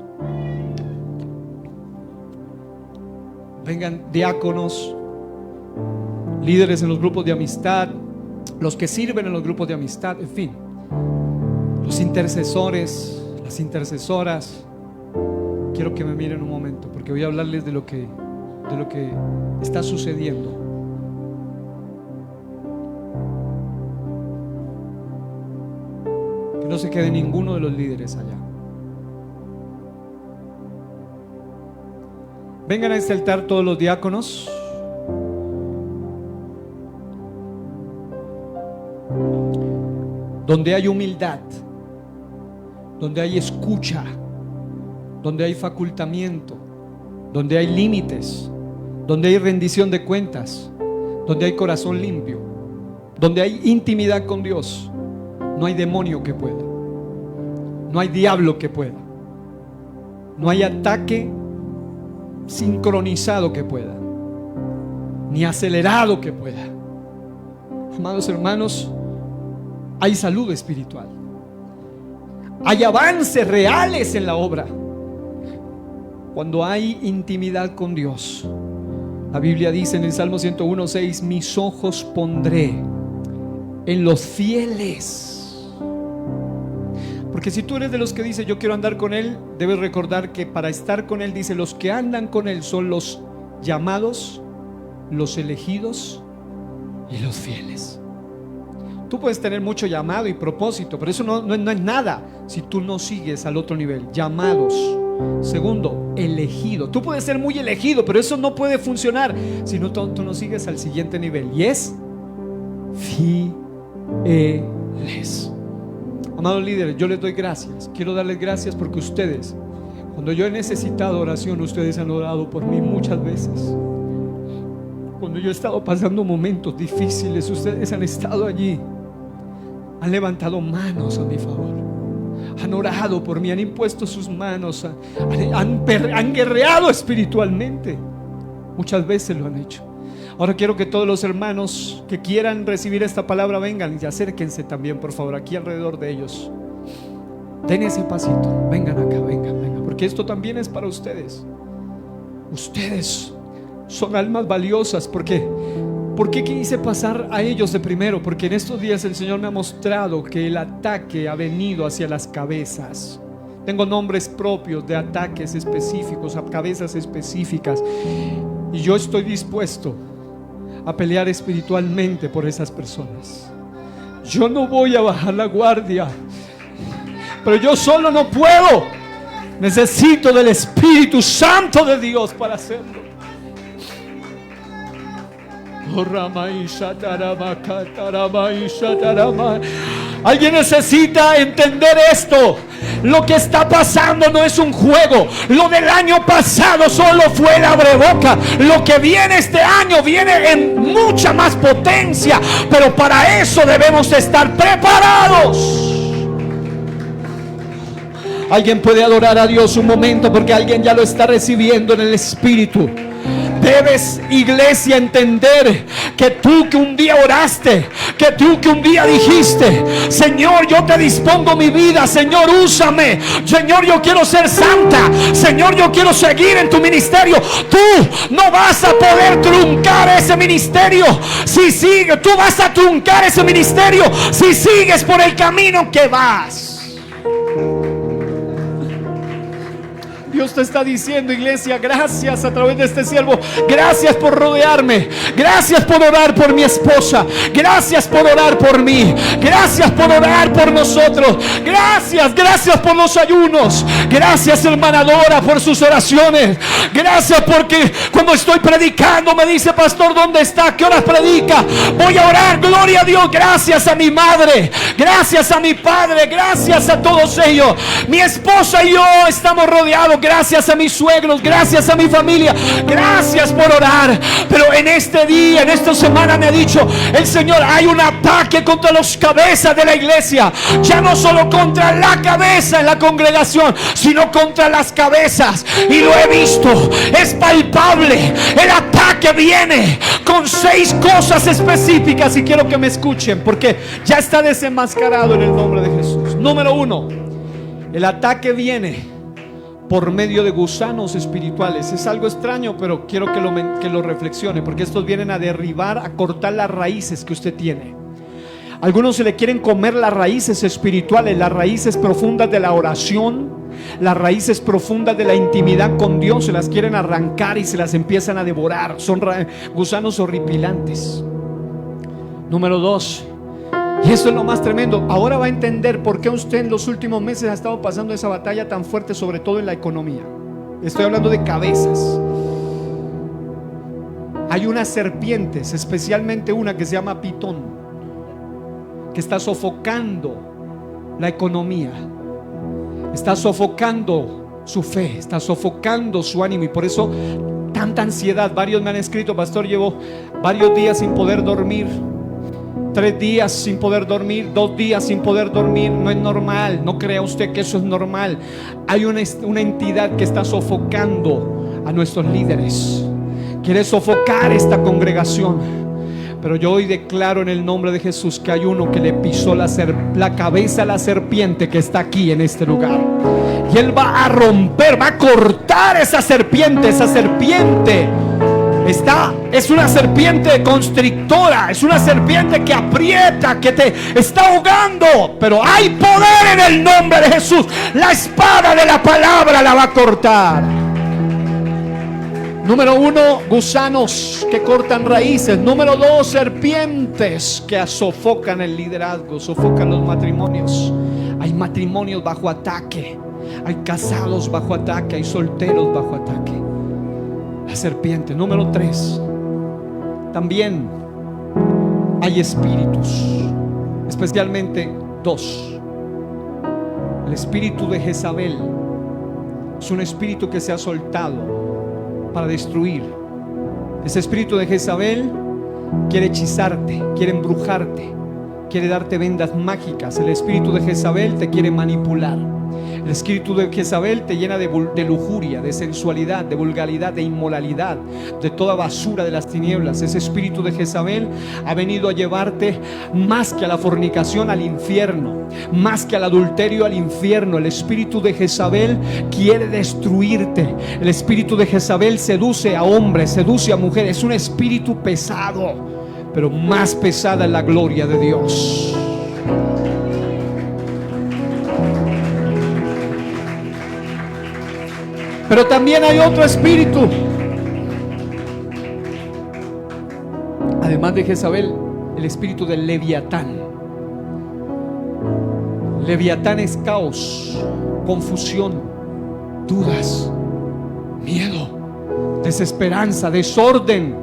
Speaker 1: Vengan diáconos, líderes en los grupos de amistad, los que sirven en los grupos de amistad, en fin, los intercesores, las intercesoras. Quiero que me miren un momento, porque voy a hablarles de lo que está sucediendo. Que no se quede ninguno de los líderes allá. Vengan a este altar todos los diáconos. Donde hay humildad, donde hay escucha, donde hay facultamiento, donde hay límites, donde hay rendición de cuentas, donde hay corazón limpio, donde hay intimidad con Dios, no hay demonio que pueda, no hay diablo que pueda, no hay ataque sincronizado que pueda, ni acelerado que pueda. Amados hermanos, hay salud espiritual, hay avances reales en la obra cuando hay intimidad con Dios. La Biblia dice en el Salmo 101:6: mis ojos pondré en los fieles. Porque si tú eres de los que dice yo quiero andar con Él, debes recordar que para estar con Él, dice, los que andan con Él son los llamados, los elegidos y los fieles. Tú puedes tener mucho llamado y propósito, pero eso no es nada si tú no sigues al otro nivel. Llamados. Segundo, elegido. Tú puedes ser muy elegido, pero eso no puede funcionar si tú no sigues al siguiente nivel, y es fieles. Amados líderes, yo les doy gracias. Quiero darles gracias porque ustedes, cuando yo he necesitado oración, ustedes han orado por mí muchas veces. Cuando yo he estado pasando momentos difíciles, ustedes han estado allí, han levantado manos a mi favor, han orado por mí, han impuesto sus manos, han guerreado espiritualmente. Muchas veces lo han hecho. Ahora quiero que todos los hermanos que quieran recibir esta palabra vengan y acérquense también, por favor, aquí alrededor de ellos. Den ese pasito, vengan acá, vengan, porque esto también es para ustedes. Ustedes son almas valiosas. ¿Por qué quise pasar a ellos de primero? Porque en estos días el Señor me ha mostrado que el ataque ha venido hacia las cabezas. Tengo nombres propios de ataques específicos a cabezas específicas, y yo estoy dispuesto a pelear espiritualmente por esas personas. Yo no voy a bajar la guardia. pero yo solo no puedo. Necesito del Espíritu Santo de Dios para hacerlo. Alguien necesita entender esto. Lo que está pasando no es un juego. Lo del año pasado solo fue el abreboca. Lo que viene este año viene en mucha más potencia. Pero para eso debemos estar preparados. Alguien puede adorar a Dios un momento, porque alguien ya lo está recibiendo en el Espíritu. Debes, iglesia, entender que tú que un día oraste, que tú que un día dijiste: Señor, yo te dispongo mi vida, Señor, úsame, Señor, yo quiero ser santa, Señor, yo quiero seguir en tu ministerio. Tú no vas a poder truncar ese ministerio si sigues. Tú vas a truncar ese ministerio si sigues por el camino que vas. Dios te está diciendo, iglesia, gracias a través de este siervo. Gracias por rodearme. Gracias por orar por mi esposa. Gracias por orar por mí. Gracias por orar por nosotros. Gracias por los ayunos. Gracias, hermana Dora, por sus oraciones. Gracias porque cuando estoy predicando me dice: pastor, ¿dónde está? ¿Qué horas predica? Voy a orar, gloria a Dios. Gracias a mi madre. Gracias a mi padre. Gracias a todos ellos. Mi esposa y yo estamos rodeados. Gracias a mis suegros, gracias a mi familia, gracias por orar. Pero en este día, en esta semana me ha dicho el Señor: hay un ataque contra las cabezas de la iglesia. Ya no solo contra la cabeza en la congregación, sino contra las cabezas. Y lo he visto, es palpable. El ataque viene con 6 cosas específicas, y quiero que me escuchen, porque ya está desenmascarado en el nombre de Jesús. Número 1, el ataque viene por medio de gusanos espirituales. Es algo extraño, pero quiero que lo reflexione, porque estos vienen a derribar, a cortar las raíces que usted tiene. Algunos se le quieren comer las raíces espirituales, las raíces profundas de la oración, las raíces profundas de la intimidad con Dios. Se las quieren arrancar y se las empiezan a devorar. Son gusanos horripilantes. Número 2, y eso es lo más tremendo. Ahora va a entender por qué usted en los últimos meses ha estado pasando esa batalla tan fuerte, sobre todo en la economía. Estoy hablando de cabezas. Hay unas serpientes, especialmente una que se llama Pitón, que está sofocando la economía, está sofocando su fe, está sofocando su ánimo. Y por eso tanta ansiedad. Varios me han escrito: pastor, llevo varios días sin poder dormir. 3 días sin poder dormir, 2 días sin poder dormir. No es normal, no crea usted que eso es normal. Hay una entidad que está sofocando a nuestros líderes, quiere sofocar esta congregación. Pero yo hoy declaro en el nombre de Jesús que hay uno que le pisó la cabeza a la serpiente que está aquí en este lugar, y él va a romper, va a cortar esa serpiente. Esa serpiente es una serpiente constrictora, es una serpiente que aprieta, que te está ahogando. Pero hay poder en el nombre de Jesús. La espada de la palabra la va a cortar. Número 1, gusanos que cortan raíces. Número 2, serpientes que sofocan el liderazgo, sofocan los matrimonios. Hay matrimonios bajo ataque, hay casados bajo ataque, hay solteros bajo ataque. La serpiente. Número 3, también hay espíritus, especialmente 2. El espíritu de Jezabel es un espíritu que se ha soltado para destruir. Ese espíritu de Jezabel quiere hechizarte, quiere embrujarte, quiere darte vendas mágicas. El espíritu de Jezabel te quiere manipular. El espíritu de Jezabel te llena de lujuria, de sensualidad, de vulgaridad, de inmoralidad, de toda basura de las tinieblas. Ese espíritu de Jezabel ha venido a llevarte más que a la fornicación, al infierno, más que al adulterio, al infierno. El espíritu de Jezabel quiere destruirte. El espíritu de Jezabel seduce a hombres, seduce a mujeres. Es un espíritu pesado, pero más pesada es la gloria de Dios. Pero también hay otro espíritu, además de Jezabel, el espíritu del Leviatán. Leviatán es caos, confusión, dudas, miedo, desesperanza, desorden.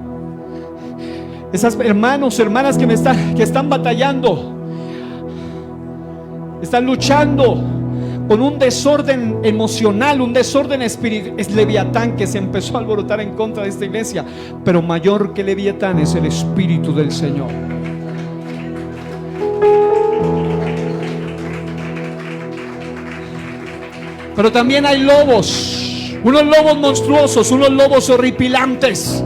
Speaker 1: Esas hermanos, hermanas que están batallando, están luchando con un desorden emocional, un desorden espiritual. Es Leviatán que se empezó a alborotar en contra de esta iglesia, pero mayor que Leviatán es el Espíritu del Señor. Pero también hay lobos, unos lobos monstruosos, unos lobos horripilantes.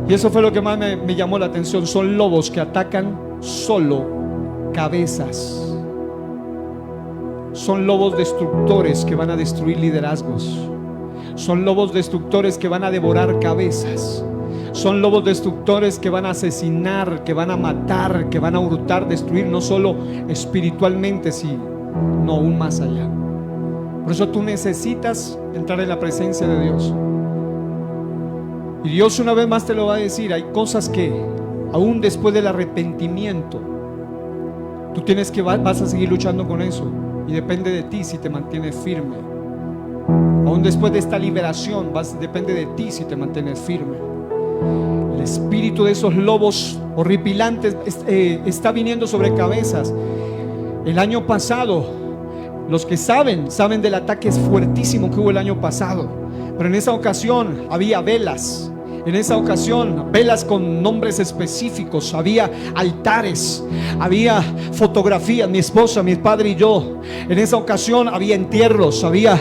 Speaker 1: Y eso fue lo que más me llamó la atención. Son lobos que atacan solo cabezas. Son lobos destructores que van a destruir liderazgos. Son lobos destructores que van a devorar cabezas. Son lobos destructores que van a asesinar, que van a matar, que van a hurtar, destruir, no solo espiritualmente, sino aún más allá. Por eso tú necesitas entrar en la presencia de Dios. Y Dios una vez más te lo va a decir. Hay cosas que aún después del arrepentimiento tú tienes que vas a seguir luchando con eso. Y depende de ti si te mantienes firme. Aún después de esta liberación depende de ti si te mantienes firme. El espíritu de esos lobos horripilantes está viniendo sobre cabezas. El año pasado, los que saben del ataque fuertísimo que hubo el año pasado. Pero en esa ocasión había velas. En esa ocasión, velas con nombres específicos. Había altares, había fotografías, mi esposa, mi padre y yo. En esa ocasión había entierros, había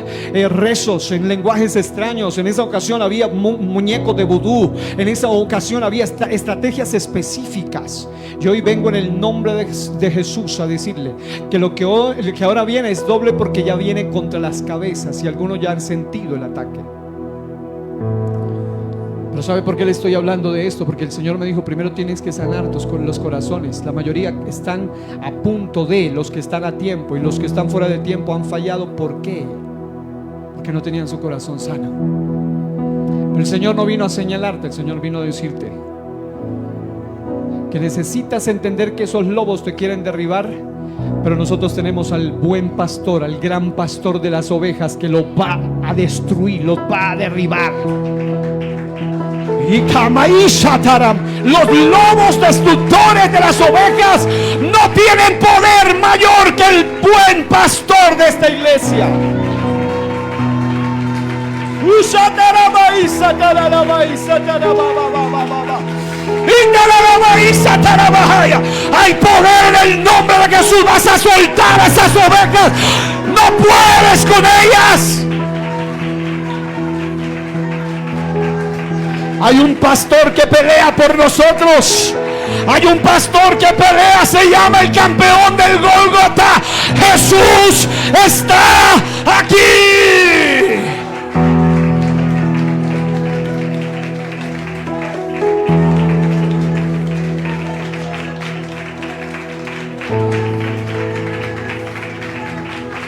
Speaker 1: rezos en lenguajes extraños. En esa ocasión había muñecos de vudú. En esa ocasión había estrategias específicas. Y hoy vengo en el nombre de Jesús a decirle que lo que ahora viene es doble, porque ya viene contra las cabezas. Y algunos ya han sentido el ataque. Pero ¿sabe por qué le estoy hablando de esto? Porque el Señor me dijo: primero tienes que sanar los corazones. La mayoría están a punto de, los que están a tiempo, y los que están fuera de tiempo han fallado. ¿Por qué? Porque no tenían su corazón sano. Pero el Señor no vino a señalarte, el Señor vino a decirte que necesitas entender que esos lobos te quieren derribar, pero nosotros tenemos al buen pastor, al gran pastor de las ovejas, que los va a destruir, los va a derribar. Y los lobos destructores de las ovejas no tienen poder mayor que el buen pastor de esta iglesia. Hay poder en el nombre de Jesús. Vas a soltar a esas ovejas. No puedes con ellas. Hay un pastor que pelea por nosotros. Hay un pastor que pelea, se llama el campeón del Gólgota. Jesús está aquí.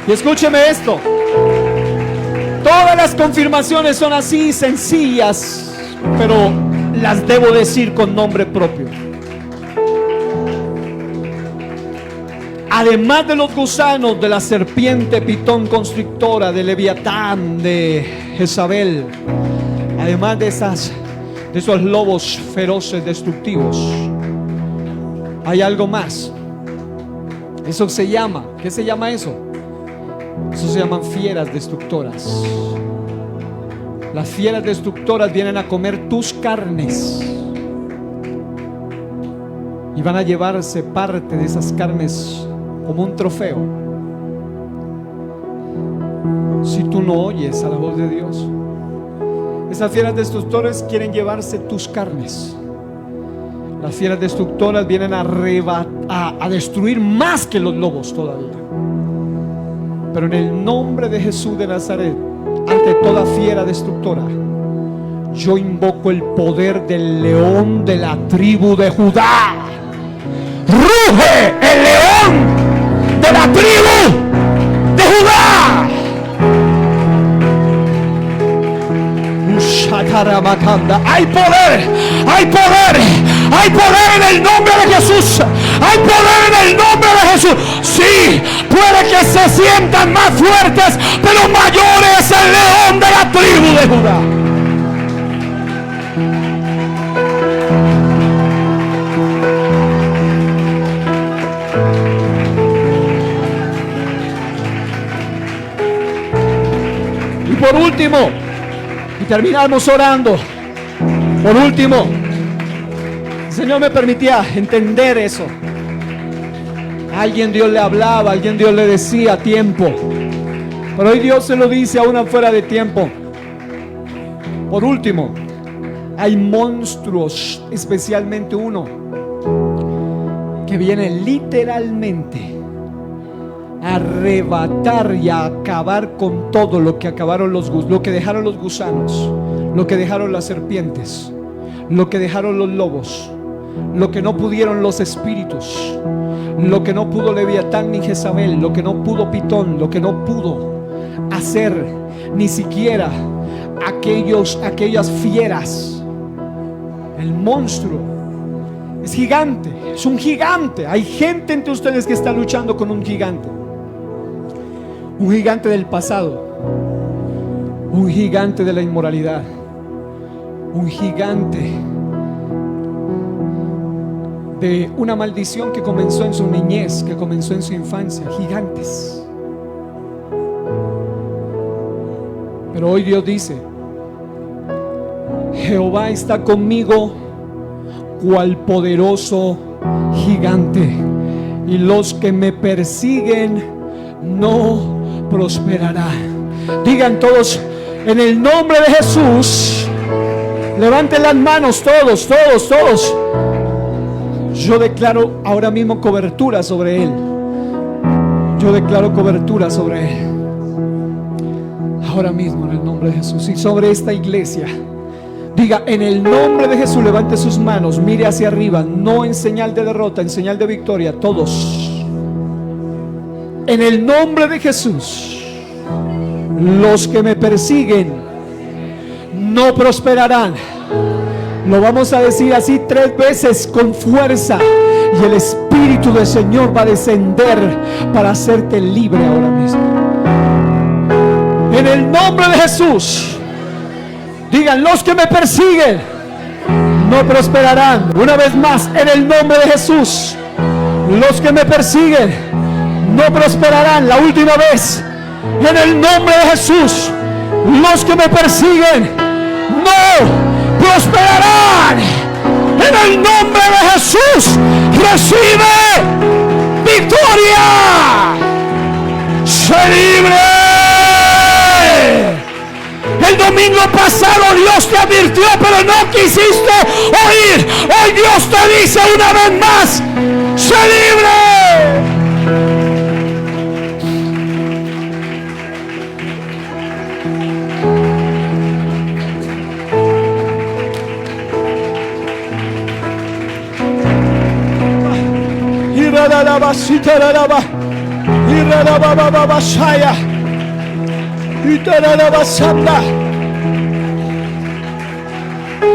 Speaker 1: Y escúcheme esto. Todas las confirmaciones son así, sencillas, pero las debo decir con nombre propio. Además de los gusanos, de la serpiente pitón constrictora, de Leviatán, de Jezabel, además de esos lobos feroces destructivos, hay algo más. Eso se llama, ¿qué se llama eso? Eso se llaman fieras destructoras. Las fieras destructoras vienen a comer tus carnes y van a llevarse parte de esas carnes como un trofeo. Si tú no oyes a la voz de Dios, esas fieras destructoras quieren llevarse tus carnes. Las fieras destructoras vienen a destruir más que los lobos todavía. Pero en el nombre de Jesús de Nazaret, ante toda fiera destructora, yo invoco el poder del león de la tribu de Judá. ¡Ruge el león de la tribu de Judá! Hay poder, hay poder, hay poder en el nombre de Jesús. Hay poder en el nombre de Jesús. Sí, puede que se sientan más fuertes, pero mayor es el león de la tribu de Judá. Y por último, y terminamos orando. Por último, el Señor me permitía entender eso. A alguien Dios le hablaba, a alguien Dios le decía a tiempo, pero hoy Dios se lo dice aún fuera de tiempo. Por último, hay monstruos, especialmente uno que viene literalmente a arrebatar y a acabar con todo lo que lo que dejaron los gusanos, lo que dejaron las serpientes, lo que dejaron los lobos, lo que no pudieron los espíritus, lo que no pudo Leviatán ni Jezabel, lo que no pudo Pitón, lo que no pudo hacer ni siquiera aquellas fieras. El monstruo es gigante, es un gigante. Hay gente entre ustedes que está luchando con un gigante del pasado, un gigante de la inmoralidad, un gigante de una maldición que comenzó en su niñez, que comenzó en su infancia. Gigantes. Pero hoy Dios dice: Jehová está conmigo cual poderoso gigante, y los que me persiguen no prosperarán. Digan todos: en el nombre de Jesús. Levanten las manos todos. Yo declaro ahora mismo cobertura sobre él. Yo declaro cobertura sobre él ahora mismo, en el nombre de Jesús. Y sobre esta iglesia, diga: en el nombre de Jesús. Levante sus manos, mire hacia arriba, no en señal de derrota, en señal de victoria. Todos, en el nombre de Jesús, los que me persiguen no prosperarán. Lo vamos a decir así 3 veces con fuerza, y el Espíritu del Señor va a descender para hacerte libre ahora mismo. En el nombre de Jesús, digan: los que me persiguen no prosperarán. Una vez más, en el nombre de Jesús, los que me persiguen no prosperarán. La última vez, en el nombre de Jesús, los que me persiguen no prosperarán. En el nombre de Jesús, recibe victoria. Sé libre. El domingo pasado Dios te advirtió, pero no quisiste oír. Hoy Dios te dice una vez más: sé libre.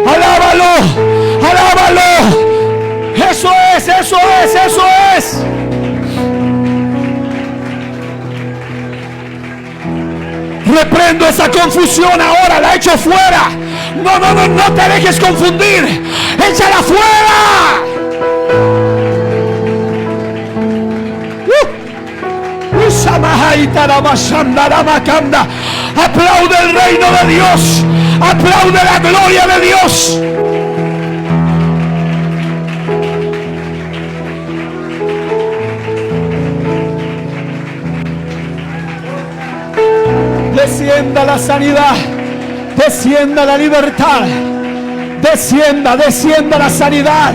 Speaker 1: Alábalo, alábalo. Eso es. Reprendo esa confusión ahora, la echo fuera. No te dejes confundir. Échala fuera. Aplaude el reino de Dios. Aplaude la gloria de Dios. Descienda la sanidad, descienda la libertad, descienda la sanidad.